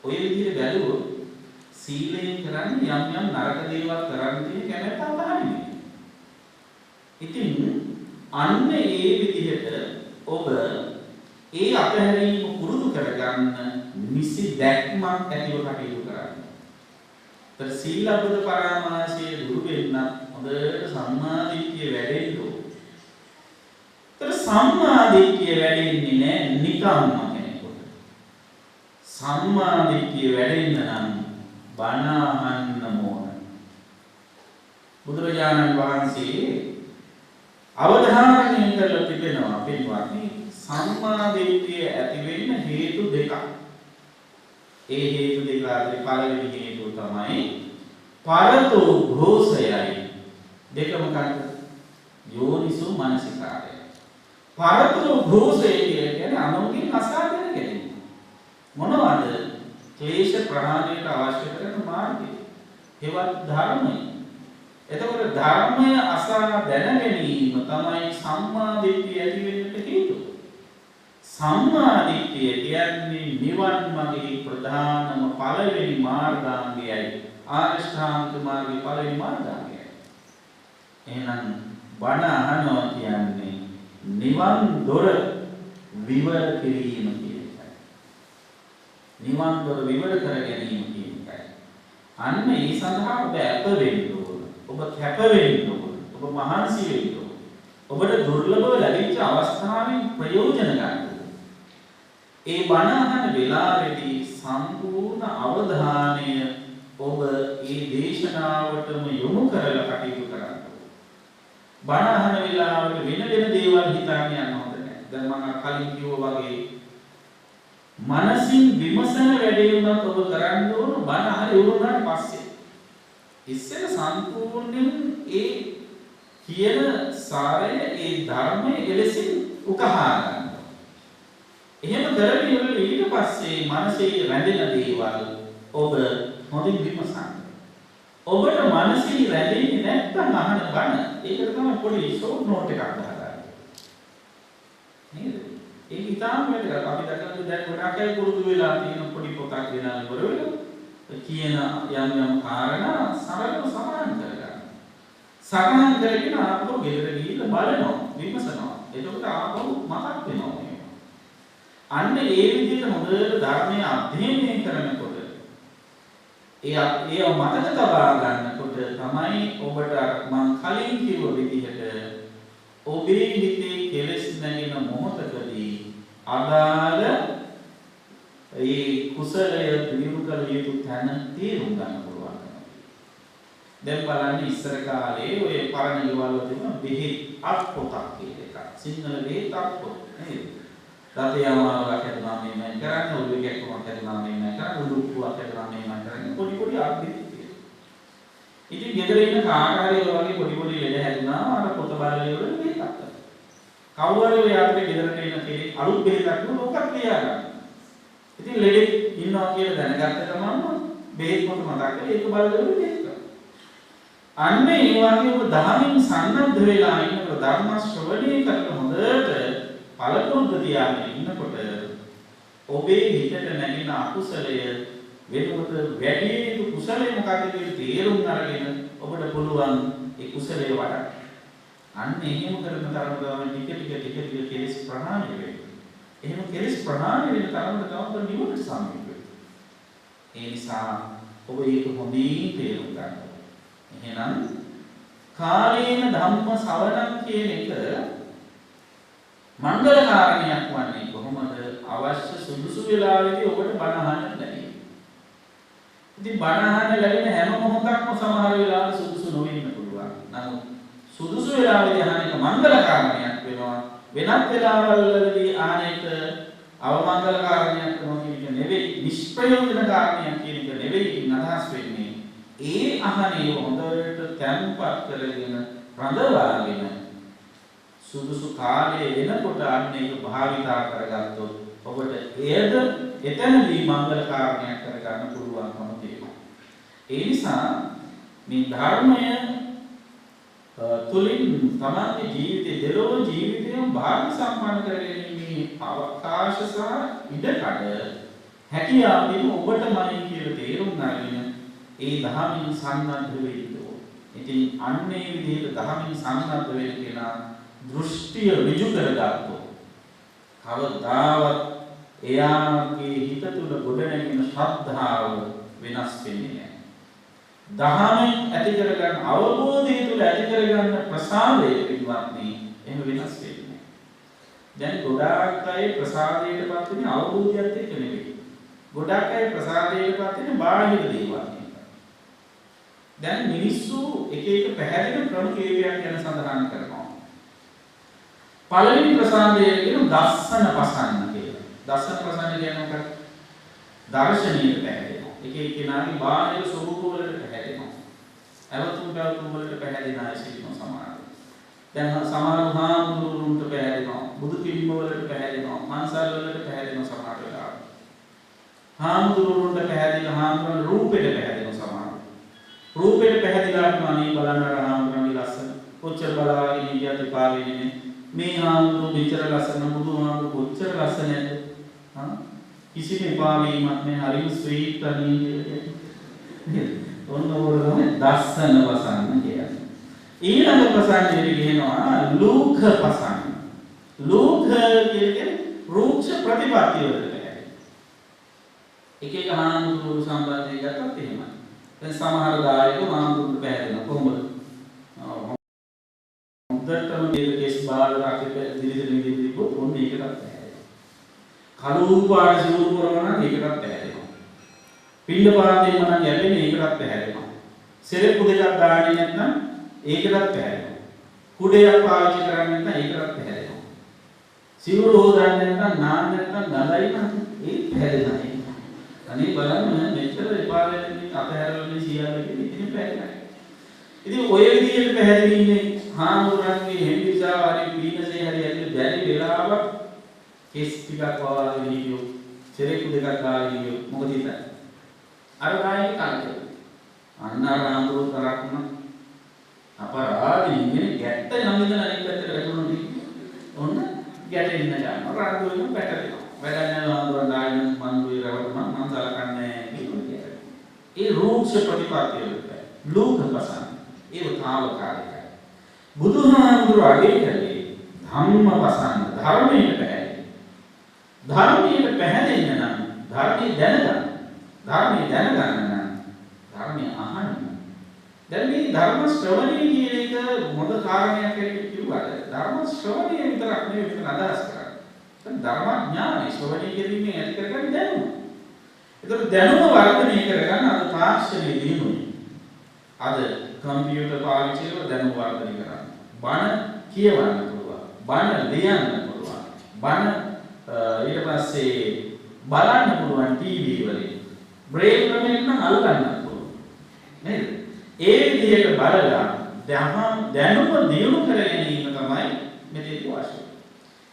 ඔය විදිහට බැලුවොත් සීලයෙන් කරන්නේ යම් නරක දේවල් කරන්න තියෙන කැමැත්ත අතහරින එක. ඉතින් අන්න ඒ විදිහට ඔබ ඒ අතහැරීම පුරුදු කරගන්න නිසි දැක්මක් ඇතිව කටයුතු කරන්න. ඒතර සීලබ්බත පරාමාසයේ දුරු වෙන්න හොඳට සම්මාදිට්ඨිය වැඩෙන්න ඕන. ඒතර සම්මාදිට්ඨිය වැඩෙන්නේ නැහැ නිකම්ම කෙනෙකුට. සම්මාදිට්ඨිය වැඩෙන්න නම් බණ අහන්න ඕන. බුදුරජාණන් වහන්සේ අවධාරණය කරලා තිබෙනවා පින්වත්නි සම්මා දිට්ඨිය ඇති වෙන්න හේතු දෙකක්. ඒ හේතු දෙක අතර පළවෙනි හේතුව තමයි පරතෝ ഘോഷයයි. දෙක මොකක්ද? යෝනිසෝ මනසිකාරය. පරතෝ ഘോഷය කියන්නේ අනුන්ගෙන් අසාධන ගැනීම. මොනවද? ක්ලේශ ප්‍රහාණයට අවශ්‍ය කරන මාර්ගය. හෙවත් ධර්මය. එතකොට ධර්මය අසා දැන ගැනීම තමයි සම්මා දිට්ඨිය ඇති වෙන්නට හේතුව. සම්මා දිට්ඨිය කියන්නේ නිවන් මාර්ගයේ ප්‍රධානම පළවෙනි මාර්ගාංගයයි. ආරියෂ්ඨාංග මාර්ගයේ පළවෙනි මාර්ගාංගයයි. එහෙනම් බණ අහනවා කියන්නේ නිවන් දොර විවර කිරීම කියන එකයි. නිවන් දොර විවර කර ගැනීම කියන එකයි. අන්න ඒ සඳහා ඔබ අප වෙන්න ඕන. ඔබ කැප වෙන්න ඕන. ඔබ මහන්සි වෙන්න ඕන. ඔබට දුර්ලභව ලැබිච්ච අවස්ථාවෙන් ප්‍රයෝජන ගන්න. ඒ බණ අහන වෙලාවේදී සම්පූර්ණ අවධානය ඔබ ඒ දේශනාවටම යොමු කරලා කටයුතු කරන්න. බණ අහන වෙලාවට වෙන දේවල් හිතාගෙන යන්න හොඳ නැහැ. දැන් මම කලින් කිව්වා වගේ මනසින් විමසන වැඩේ උනත් ඔබ කරන්න ඕන බණ අහලා ඉවරුනාට පස්සේ. ඉස්සෙල්ල සම්පූර්ණයෙන් ඒ කියන සාරය ඒ ධර්මයේ එලෙසින් උකහා ගන්න. එහෙම කරගෙන ඊට පස්සේ මනසේ රැඳෙන දේවල් ඔබ හොඳින් විමසන්න. ඔබට මනසේ රැඳෙන්නේ නැත්නම් අහන බණ ඒකට තමයි පොඩි ෂෝට් නෝට් එකක් දාගන්න. නේද? ඒක ඉතාම වැදගත්. අපි දැකලා දැන් ගොඩක් අය පුරුදු වෙලා තියෙන පොඩි පොතක් ගෙනාලා ඉවර වෙලා කියන යම් කාරණා සරලව සමාන කරගන්න. සමාන කරගෙන ආපහු ගෙදර ගිහින් බලනවා, විමසනවා. එතකොට ආපහු මතක් වෙනවා. අන්න ඒ විදිහට හොඳට ධර්මය අධ්‍යයනය කරනකොට ඒ මතක තබා ගන්නකොට තමයි ඔබට මම කලින් කිව්ව විදිහට ඔබේ හිතේ කෙලෙස් නැගෙන මොහොතකදී අදාළ ඒ කුසලය දිනු කළ යුතු තැන තේරුම් ගන්න පුළුවන්. දැන් බලන්න ඉස්සර කාලේ ඔය පරණ ගෙවල් වල තිබුණ බෙහෙත් අත් පොතක් කියන එක. සිංහල බෙහෙත් අත් පොත නේද? රතේ අමාරුවක් හැදුනා මේමයි කරන්නේ, ඔළුවේ කැක්කමක් හැදුනා මේමයි කරන්නේ, උඩුක්කුවක් හැදුනා මේමයි කරන්නේ, පොඩි අත්දිත් තියෙනවා. ඉතින් ගෙදර ඉන්න කාකාරය වගේ පොඩි ලෙඩ හැදුනා අර පොත බලලේ වල මේකක් කරනවා. කවුරු හරි යාත්‍රේ ගෙදරට එන කෙනෙක් අලුත් බෙහෙතක් නෝකක් ලියාගන්න. ඉතින් ලෙඩෙක් ඉන්නවා කියලා දැනගත්ත ගමන් බෙහෙත් පොත මතක් කරලා ඒක බලලා බෙහෙත් කරනවා. අන්න ඒ වගේ ඔබ දහමින් සන්නද්ධ වෙලා ඉන්නකොට ධර්ම ශ්‍රවණය කරන හොඳට පළපුරුද්ද තියාගෙන ඉන්නකොට ඔබේ හිතට නැගෙන අකුසලය වෙනුවට වැඩි යුතු කුසලය මොකක්ද කියලා තේරුම් අරගෙන ඔබට පුළුවන් ඒ කුසලය වඩන්න. අන්න එහෙම කරන තරමට ටික කෙලෙස් ප්‍රහාණය වෙනවා. එහෙම කෙලෙස් ප්‍රහාණය වෙන තරමට තමයි නිවන සම්පූර්ණ වෙන්නේ. ඒ නිසා ඔබ ඒක හොඳින් තේරුම් ගන්න. එහෙනම් කාලේන ධම්ම ශ්‍රවණම් කියන එක මංගල කාරණයක් වන්නේ කොහොමද? අවශ්‍ය සුදුසු වෙලාවෙදී ඔබට බණ අහන්න ලැබෙන්නේ. ඉතින් බණ අහන්න ලැබෙන හැම මොහොතක්ම සමහර වෙලාවට සුදුසු නොවෙන්න පුළුවන්. නමුත් සුදුසු වෙලාවෙදී අහන එක මංගල කාරණයක් වෙනවා. වෙනත් වෙලාවවලදී අහන එක අවමංගල කාරණයක් වෙනවා කියන එක නෙවෙයි. නිෂ්ප්‍රයෝජන කාරණයක් කියන එක නෙවෙයි අදහස් වෙන්නේ. ඒ අහනේ හොඳට තැම්පත් කරගෙන රඳවාගෙන සුදුසු කාලයේ එනකොට අන්න ඒක භාවිතා කරගත්තොත් ඔබට එයද එතනදී මංගල කාරණයක් කරගන්න පුළුවන්කම තියෙනවා. ඒ නිසා මේ ධර්මය තුලින් තමන්ගේ ජීවිතේ දෙලොව ජීවිතයම භාග්‍ය සම්පන්න කරගැනීමේ අවකාශ සහ ඉඩකඩ හැකියාවෙන් ඔබටමයි කියලා තේරුම් ගන්න ඒ ධර්මයෙන් සම්බන්ධ වෙන්න ඕන. ඉතින් අන්නේ විදිහට ධර්මයෙන් සම්බන්ධ වෙන්න කෙනා දෘෂ්ටිය ඍජු කරගත්තොත් කවදාවත් එයාගේ හිත තුළ ගොඩනැගෙන ශ්‍රද්ධාව වෙනස් වෙන්නේ නැහැ. දහමෙන් ඇති කරගන්න අවබෝධය තුළ ඇති කරගන්න ප්‍රසාදය පිටවත්නි එහෙම වෙනස් වෙන්නේ නැහැ. දැන් ගොඩාක් අය ප්‍රසාදයටපත් වෙන්නේ අවබෝධයත් එක්ක නෙවෙයි. ගොඩාක් අය ප්‍රසාදයටපත් වෙන්නේ බාහිර දේවල් එක්ක. දැන් මිනිස්සු එක පැහැදිලි ක්‍රම කීපයක් ගැන සඳහන් කරනවා. පළවෙනි ප්‍රසාදය කියන දස්සන පසන්න කියලා. දස්සන පසන්න කියන්නේ මොකක්ද? දර්ශනීය පැහැදෙනවා. එක එක්කෙනාගේ බාහිර ස්වરૂප වලට පැහැදෙනවා. අවතුම් පැවතුම් වලට පැහැදෙන අය සිටිනවා සමහරව. දැන් සමහර හාමුදුරුවන්ට පැහැදෙනවා. බුදු පිළිම වලට පැහැදෙනවා. මන්සල් වලට පැහැදෙනවා සමහර වෙලාවට. හාමුදුරුවන්ට පැහැදෙන හාමුදුරුවන් රූපෙට පැහැදෙනවා සමහරව. රූපෙට පැහැදිලා අනේ බලන්න රාමතුරුන්ගේ ලස්සන. කොච්චර බලාගෙන ඉඳියත් එපා වෙන්නේ නේ. මේ ආමුතු මෙච්චර ලස්සන බුදුහාමුදුරු කොච්චර ලස්සන නැද්ද? හා කිසිම එපා වීමක් නෑ. හරිම ස්වීට් අනේ. ඔන්න ඕනම දස්සන වසන්න කියන්නේ. ඊළඟ ප්‍රසන්නයේ කියනවා ලෝක පසන්න. ලෝක කියන්නේ රූක්ෂ ප්‍රතිපත්තිය වලට. එක එක හාමුදුරු සම්බන්ධයෙන් ගත්තත් එහෙමයි. දැන් සමහර දායක හාමුදුරුන්ට පැහැදෙනවා කොහොමද? හොඳටම මේක කෙස් බාල රාකේ දිලිදිලි ඔන්න ඒකටත් පැහැදෙනවා. කළු පාට සිවුරු කරනවා නම් ඒකටත් පැහැදෙනවා. පින්න පාතේ මනම් යැපෙන්නේ ඒකටත් පැහැදෙනවා. සෙරෙප්පු දෙකක් දාන්නේ නැත්නම් ඒකටත් පැහැදෙනවා. කුඩයක් පාවිච්චි කරන්නේ නැත්නම් ඒකටත් පැහැදෙනවා. සිවුරු හොදන්නේ නැත්නම් නාන්න නැත්නම් ගඳයි නම් ඒත් පැහැදෙනවා. අනේ බලන්න මෙච්චර එපා වෙන්නේ අතහැරලා සියල්ල කියන ඉතින් පැහැදිලි. ඉතින් ඔය විදිහට පැහැදිලි ඉන්නේ හාමුදුරන්ගේ හෙම්බිසා හරි පීනසේ හරි ඇතුලේ බැරි වෙලාවක් කෙස් ටිකක් වවාගෙන හිටියෝ සෙරෙකු දෙකක් ගාගෙන හිටියෝ මොකද හිතන්නේ? අර ගායක කාලේ අන්න හාමුදුරු කරක්ම අපරාධින් ඉන්නේ ගැට්ට නමින් අනිත් පැත්තට වැටුණොත් ඔන්න ගැටෙන්න යනවා රාග වෙන පැටලෙනවා. වැඩන්නේ හාමුදුරන් දාගෙන මන්දුවේ රවටුණා මම සලකන්නේ කියන්නේ. ඒ රූක්ෂ ප්‍රතිපත්තිය වලට ලෝක පසන්න ඒව තාවකාලිකයි. බුදුහාමුදුරු අගේ කලේ ධම්ම පසන්න ධර්මයට පැහැදිලි. ධර්මයට පැහැදෙන්න නම් ධර්මයේ දැනගන්න. ධර්මයේ දැනගන්න නම් ධර්මයේ අහන්න. දැන් මේ ධර්ම ශ්‍රවණය කියන එක මොද කාරණයක් කියලා කිව්වට ධර්ම ශ්‍රවණය විතරක් නෙවෙයි මෙතන අදහස් කරන්නේ. දැන් ධර්ම ඥානය ශ්‍රවණය කිරීමෙන් ඇති කරගන්න දැනුම. ඒතර දැනුම වර්ධනය කරගන්න අද තාක්ෂණයේ දිනුනේ. අද කම්පියුටර් පාවිච්චි කරලා දැනුම වර්ධනය කරන්න. බණ කියවන්න පුළුවන්. බණ ලියන්න පුළුවන්. බණ ඊට පස්සේ බලන්න පුළුවන් ටීවී වලින්. බ්‍රේන් ක්‍රමයෙන් නම් අල්ලන්න පුළුවන්. නේද? ඒ විදිහට බලලා දැනුම දියුණු කර ගැනීම තමයි මෙතෙක් අවශ්‍ය.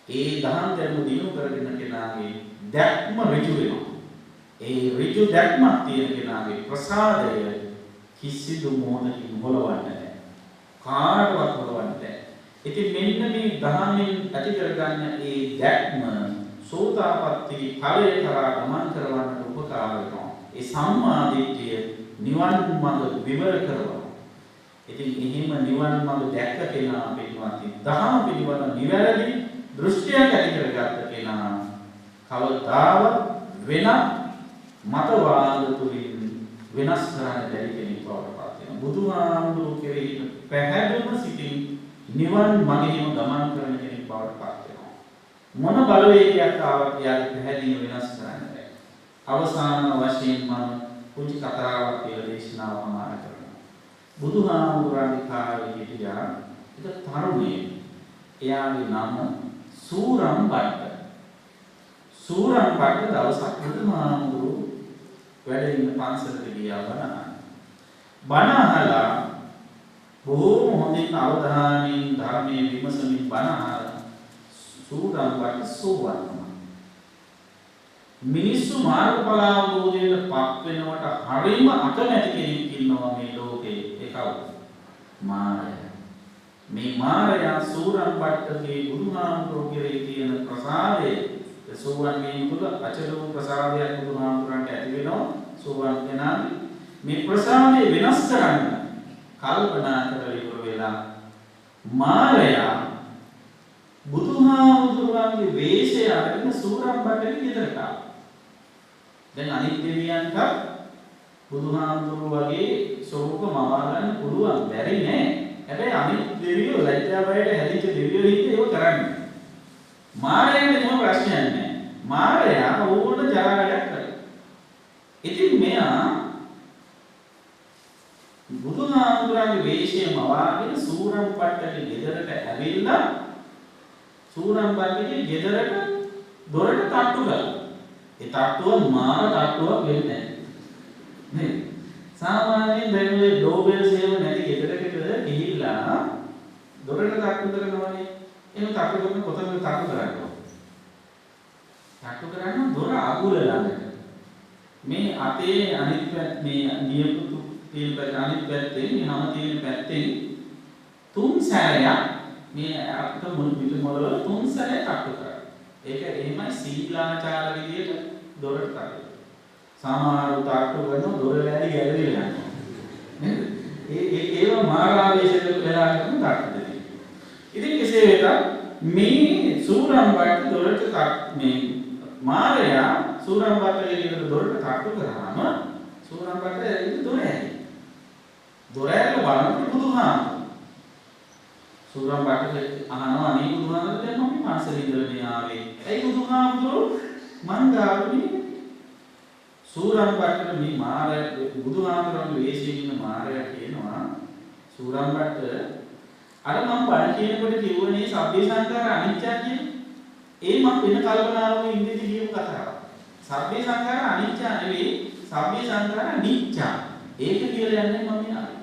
ඒ දහම් දැනුම දියුණු කරගෙන කෙනාගේ දැක්ම ඍජු වෙනවා. ඒ ඍජු දැක්මක් තියෙන කෙනාගේ ප්‍රසාදය කිසිදු මොහොතකින් හොලවන්නේ නැහැ. කාටවත් හොලවන්නේ නැහැ. ඉතින් මෙන්න මේ දහමෙන් ඇති කරගන්න ඒ දැක්ම සෝතාපට්ටි ඵලය කරා ගමන් කරවන්නට උපකාර වෙනවා. ඒ සම්මා දිට්ඨිය නිවන් මඟ විවර කරනවා. ඉතින් එහෙම නිවන් මඟ දැක්ක කෙනා පිටුවත් දහම පිළිබඳ නිවැරදි දෘෂ්ටියක් ඇති කරගත්ත කෙනා කවදාවත් වෙන මතවාද තුලින් වෙනස් කරන්න බැරි කෙනෙක් බවට පත් වෙනවා. බුදුහාමුදුරු කෙරෙහි පැහැදුණු සිතින් නිවන් මගෙහිම ගමන් කරන කෙනෙක් බවට පත් වෙනවා. මොන බලවේගයක් ආවත් යාගේ පැහැදිලිව වෙනස් කරන්න බැහැ. අවසාන වශයෙන් මම පුංචි කතාවක් කියලා දේශනාව සමාන කරනවා. බුදුහාමුදුරන්ගේ කාලේ හිටියා එක තරුණයෙක්. එයාගේ නම සූරම් බට්ට. සූරම් බට්ට දවසක් බුදුහාමුදුරු වැඩ ඉන්න පන්සලට ගියා බණ අහන්න. බණ අහලා බොහොම හොඳින් අවධානයෙන් ධර්මයේ විමසමින් බණ අහලා සූරම් බට්ට සෝවන් වුණා. මිනිස්සු මාර්ගඵලාවබෝධයට පත් වෙනවට හරිම අකමැති කෙනෙක් ඉන්නවා මේ ලෝකේ. ඒ කවුද? මාරයා. මේ මාරයා සූරම් බට්ටගේ බුදුහාමුදුරුවෝ කෙරෙහි තියෙන ප්‍රසාදය සෝවන් වීම තුළ අචලෝ ප්‍රසාදයක් බුදුහාමුදුරන්ට ඇති වෙනවා. සෝවන් කෙනාගේ මේ ප්‍රසාදය වෙනස් කරන්න කල්පනා කරලා ඉවර වෙලා මාරයා බුදුහාමුදුරන්ගේ වේශය අරගෙන සූරම් බට්ටගේ ගෙදරට ආවා. දැන් අනිත් දෙවියන්ට බුදුහාමුදුරුවෝ වගේ ස්වරූප මවා ගන්න පුළුවන් බැරි නෑ. හැබැයි අනිත් දෙවියෝ ලැජ්ජා බයට හැදිච්ච දෙවියෝ හිතේ ඒක කරන්නේ. මාරයාගේ මොන ප්‍රශ්නයක් නෑ. මාරයා ඕන ජරාගයක් කරා. ඉතින් මෙයා බුදුහාමුදුරන්ගේ වේශයම වාගෙන සූරම් බට්ටගේ ගෙදරට ඇවිල්ලා සූරම් බට්ටගේ ගෙදරට දොරට තට්ටු කළා. ඒ තට්ටුව මාර තට්ටුවක් වෙන්නේ නැහැ. නේද? සාමාන්‍යයෙන් දැන් ඔය ඩෝබෙල් සේව නැති ගෙදරකට ගිහිල්ලා දොරට තට්ටු කරනවානේ. එහෙම තට්ටු කරන කොතනද තට්ටු කරන්නේ? තට්ටු කරන්නේ දොර අගුල ළඟට. මේ අතේ අනිත් මේ නියපොතු තියෙන පැත්ත අනිත් පැත්තේ මේ හැම තියෙන පැත්තෙන් තුන් සැරයක් මේ අපිට මුළු පිට මොළවල තුන් සැරයක් අට්ටු කරා. ඒක එහෙමයි සීලාචාර විදියට දොරට කරේ. සමහර උතාට්ටු කරන දොර වැලි ගැලවිලා යනවා. නේද? ඒව මාරාවේශක වෙලා කරන තාට්ටු දෙන්නේ. ඉතින් කෙසේ වෙතත් මේ සූරම්බට දොරට මේ මාරයා සූරම්බට දොරට තාට්ටු කරාම සූරම්බට දොර ඇරි. දොර ඇරලා බලනකොට බුදුහාමුදුරුවෝ සූරම්බට අහනවා අනේ බුදුහාමුදුරුවෝ දැන් මම පන්සලේ ඉඳලා ආවේ. ඇයි බුදුහාමුදුරුවෝ මං ගාවනේ සූරම්බට මේ මාරය බුදුහාමුදුරුවෝ වේශයෙන් ඉන්න මාරයා කියනවා සූරම්බට අර මම බණ කියනකොට කිව්වනේ සබ්බේ සංඛාර අනිත්‍ය කියන ඒ මම වෙන කල්පනාවක ඉඳිදි කියපු කතාවක්. සබ්බේ සංඛාර අනිත්‍ය නෙවෙයි සබ්බේ සංඛාර නිත්‍ය. ඒක කියලා යන්නේ මම නාවේ.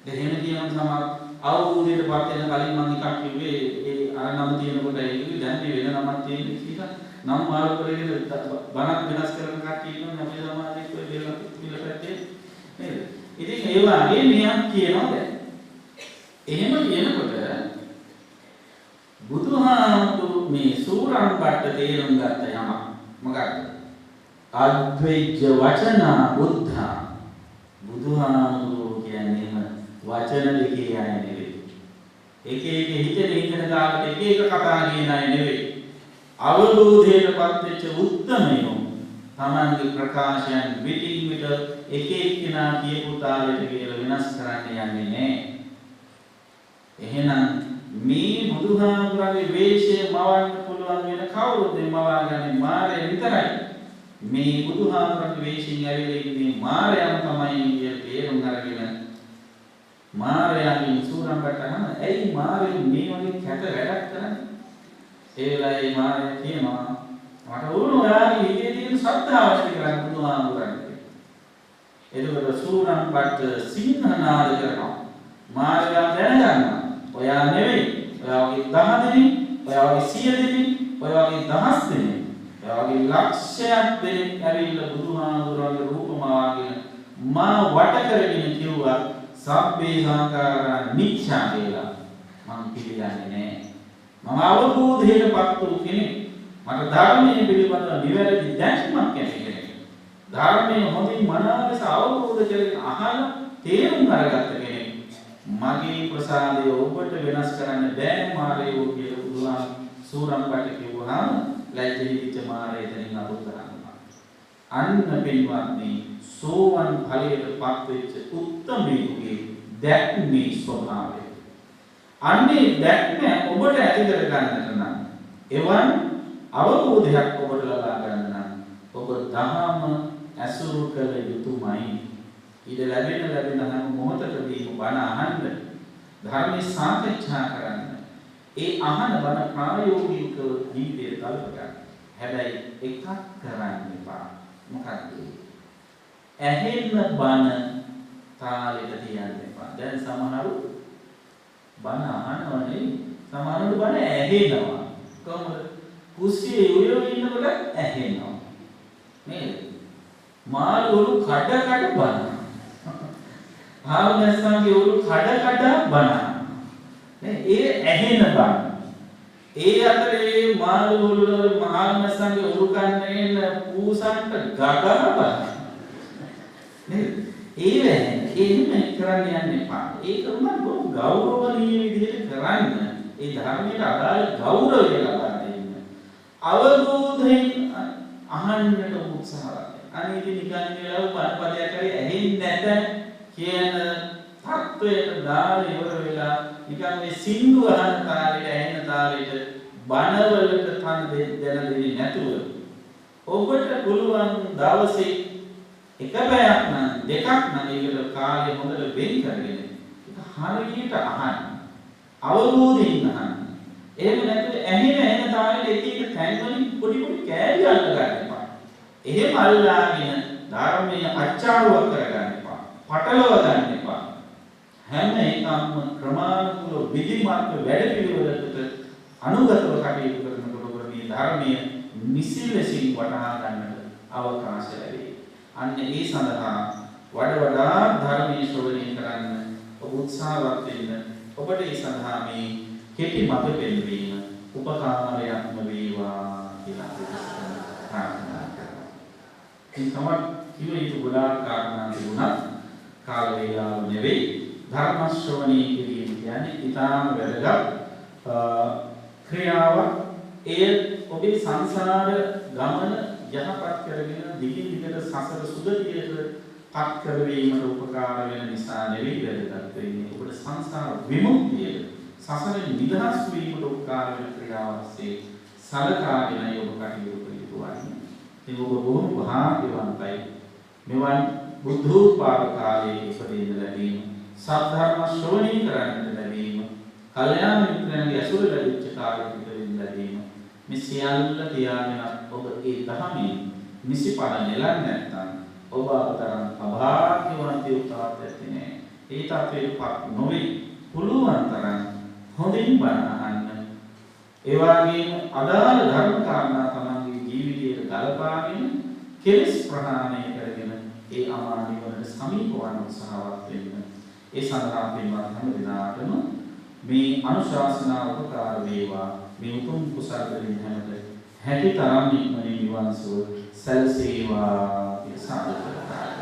දෙහෙම කියන සමහර අවබෝධයට පත් වෙන කලින් මම එකක් කිව්වේ ඒ අර නම තියෙනකොට ඒක දැන් මේ වෙන නමක් තියෙන කියලා නම් මාරු කරගෙන බණක් වෙනස් කරන කට්ටිය ඉන්නවා අපේ සමාජයේ કોઈ දෙලක් පිළිපැත්තේ නේද? ඉතින් ඒ වගේ මෙයක් කියනවා දැන්. එහෙම කියනකොට බුදුහාමුදුරු මේ සූරම්බට තේරුම් ගත්ත යම මොකක්ද? අද්වෛත වචන බුද්ධා බුදුහාමුදුරු කියන්නේ වචන දෙකේ අය නෙවෙයි. එක හිතෙන දාකට එක කතා කියන අය නෙවෙයි. අවබෝධයටපත් වෙච්ච උත්තමයෝ තමන්ගේ ප්‍රකාශයන් විටින් විට එක එක්කිනා කියපු තාලෙට කියලා වෙනස් කරන්න යන්නේ නැහැ. එහෙනම් මේ බුදුහාමුදුරගේ වේශය මවන්න පුළුවන් වෙන කවුරුද මවාගන්නේ මාරය විතරයි. මේ බුදුහාමුදුරගේ වේශයෙන් ඇවිල්ලා ඉන්නේ මාරයම තමයි කියලා තේරුම් අරගෙන මාරයන් සූරම්බට අහන ඇයි මාරයන් මේ වගේ කැත වැඩක් කරන්නේ? ඒ වෙලාවේ මාරය කියනවා මට ඕන ඔයාගේ හිතේ තියෙන ශ්‍රද්ධාව ඇති කරගන්න බුදුහාමුදුරන්ගේ. එතකොට සූරම්බට සිංහනාද කරනවා. මාරයා දැනගන්නවා ඔයා නෙවෙයි ඔයාගේ 10 දෙනෙක් ඔයාගේ 100 දෙනෙක් ඔයාගේ 1000 දෙනෙක් ඔයාගේ ලක්ෂයක් දෙනෙක් ඇවිල්ලා බුදුහාමුදුරන්ගේ රූපමාවගෙන මා වට කරගෙන කිව්වා සබ්බේ සංඛාරා නිච්ඡා කියලා. මම පිළිගන්නේ නැහැ. මම අවබෝධයටපත් වූ කෙනෙක්. මට ධර්මයේ පිළිබඳව නිවැරදි දැක්මක් ඇති කෙනෙක්. ධර්මයේ හොඳින් මනාවස අවබෝධ කරගෙන අහන තේරුම් අරගත්ත කෙනෙක්. මගේ ප්‍රසාදය ඔබට වෙනස් කරන්න බෑ මාරයෝ කියලා බුදුහාම සූරම්බට කිව්වහම ලැජ්ජිත මාරය එතනින් අතුරු කරනවා. අන්න පින්වත්නි සෝවන් ඵලයටපත් වෙච්ච උත්තමයෙකුගේ දැක්මේ ස්වභාවය. අන්නේ දැක්ම ඔබට ඇති කර ගන්නට නම් එවන් අවබෝධයක් ඔබට ලබා ගන්න නම් ඔබ දහම ඇසුරු කළ යුතුමයි. ඊට ලැබෙන හැම මොහොතකදීම බණ අහන්න ධර්මයේ සාකච්ඡා කරන්න ඒ අහන බණ ප්‍රායෝගික ජීවිතයට ගලප ගන්න. හැබැයි එකක් කරන්න එපා. මොකක්ද? ඇහෙන්න බණ තාලෙට තියන්න එපා. දැන් සමහරු බණ අහනවනේ සමහරුන්ට බණ ඇහෙනවා. කොහොමද? කුස්සියේ උයෝ ඉන්නකොට ඇහෙනවා. නේද? මාළු කඩ බණ භාවනාස්වාමී උරු කඩ බණ නේ ඒ ඇහෙන බණ ඒ අතරේ මාළු වල භාවනාස්වාමී උරු කන්නේන පූසන්ට ගගහ බණ නේ ඒ වෙන්නේ එහෙම කරන්න යන්න එපා. ඒක උනත් බොහොම ගෞරවණීය විදිහට කරන්න ඒ ධර්මයට අදාළ ගෞරවය ලබා දෙන්න අවබෝධයෙන් අහන්නට උත්සාහ අනේ ඉතින් නිකන් කියලා පදයක් හරි ඇහෙන්නේ නැත කියන තත්වයට දාලා ඉවර වෙලා නිකන් මේ සින්දු අහන තාලෙට ඇහෙන තාලෙට බණවලට තන දෙන්නේ නැතුව ඔබට පුළුවන් දවසේ එක පැයක් නම් දෙකක් නම් ඒකට කාලය හොඳට වෙන් කරගෙන ඒක හරියට අහන්න අවබෝධයෙන් අහන්න. එහෙම නැත්නම් ඇහෙන තාලෙට එක තැන් වලින් පොඩි කෑලි අල්ල ගන්න එපා. එහෙම අල්ලාගෙන ධර්මයේ අච්චාරුව කරගන්න එපා. පටලව ගන්න එපා. හැම එකක්ම ක්‍රමානුකූල විධිමත් වැඩපිළිවෙලකට අනුගතව කටයුතු කරනකොට මේ ධර්මයේ නිසි ලෙසින් වටහා ගන්නට අවකාශ ලැබේ. අන්න ඒ සඳහා වඩ වඩා ධර්මයේ ශ්‍රවණය කරන්න ඔබ උත්සාහවත් වෙන්න. ඔබට ඒ සඳහා මේ කෙටි මඟ පෙන්වීම උපකාරයක්ම වේවා කියලා ප්‍රාර්ථනා කරනවා. ඉතින් තවත් කිව යුතු ගොඩාක් කාරණා තිබුණා. කාල වේලාව නෙවෙයි ධර්ම ශ්‍රවණය කිරීම කියන්නේ ඊටාම වැදගත් ක්‍රියාවක්. ඒ ඔබේ සංසාර ගමන යහපත් කරගෙන දිගින් දිගට සසර සුගතියට පත් කරවීමට උපකාර වෙන නිසා නෙවෙයි වැදගත් වෙන්නේ. ඔබට සංසාර විමුක්තිය සසරෙන් නිදහස් වීමට උපකාර වෙන ක්‍රියාවස්සේ සලකාගෙන ඔබ කටයුතු කළ යුතු වන්නේ. ඒ ඔබ බොහොම භාග්‍යවන්තයි. මෙවන් බුද්ධෝත්පාද කාලයේ ඉපදෙන්න ලැබීම, සද්ධර්ම ශ්‍රවණය කරන්නට ලැබීම, කල්යාණ මිත්‍රයන්ගේ ඇසුර ලැබිච්ච කාලෙක ඉපදෙන්න ලැබීම. මේ සියල්ල තියාගෙන ඔබ ඒ ධර්මයේ නිසිපල නෙලන්නේ නැත්නම් ඔබ අපතරම් අභාග්‍යවන්තයෝ තාත්තේ නෑ. ඒ තාත්තේපත් නොවේ. පුළුවන් තරම් හොඳින් බණ අහන්න. ඒ වගේම අදාළ ධර්ම කාරණා තමන්ගේ ජීවිතයට ගලපාගෙන කෙලෙස් ප්‍රහාණය කරගෙන ඒ අමා නිවනට සමීප වන උත්සාහවත් වෙන්න. ඒ සඳහා පින්වත් හැම දිනාටම මේ අනුශාසනාව උපකාර වේවා. මේ උතුම් කුසල වලින් හැමත හැකි තරම් ඉක්මනින් නිවන් සුව සැලසේවා කියලා සාදු කරනවා.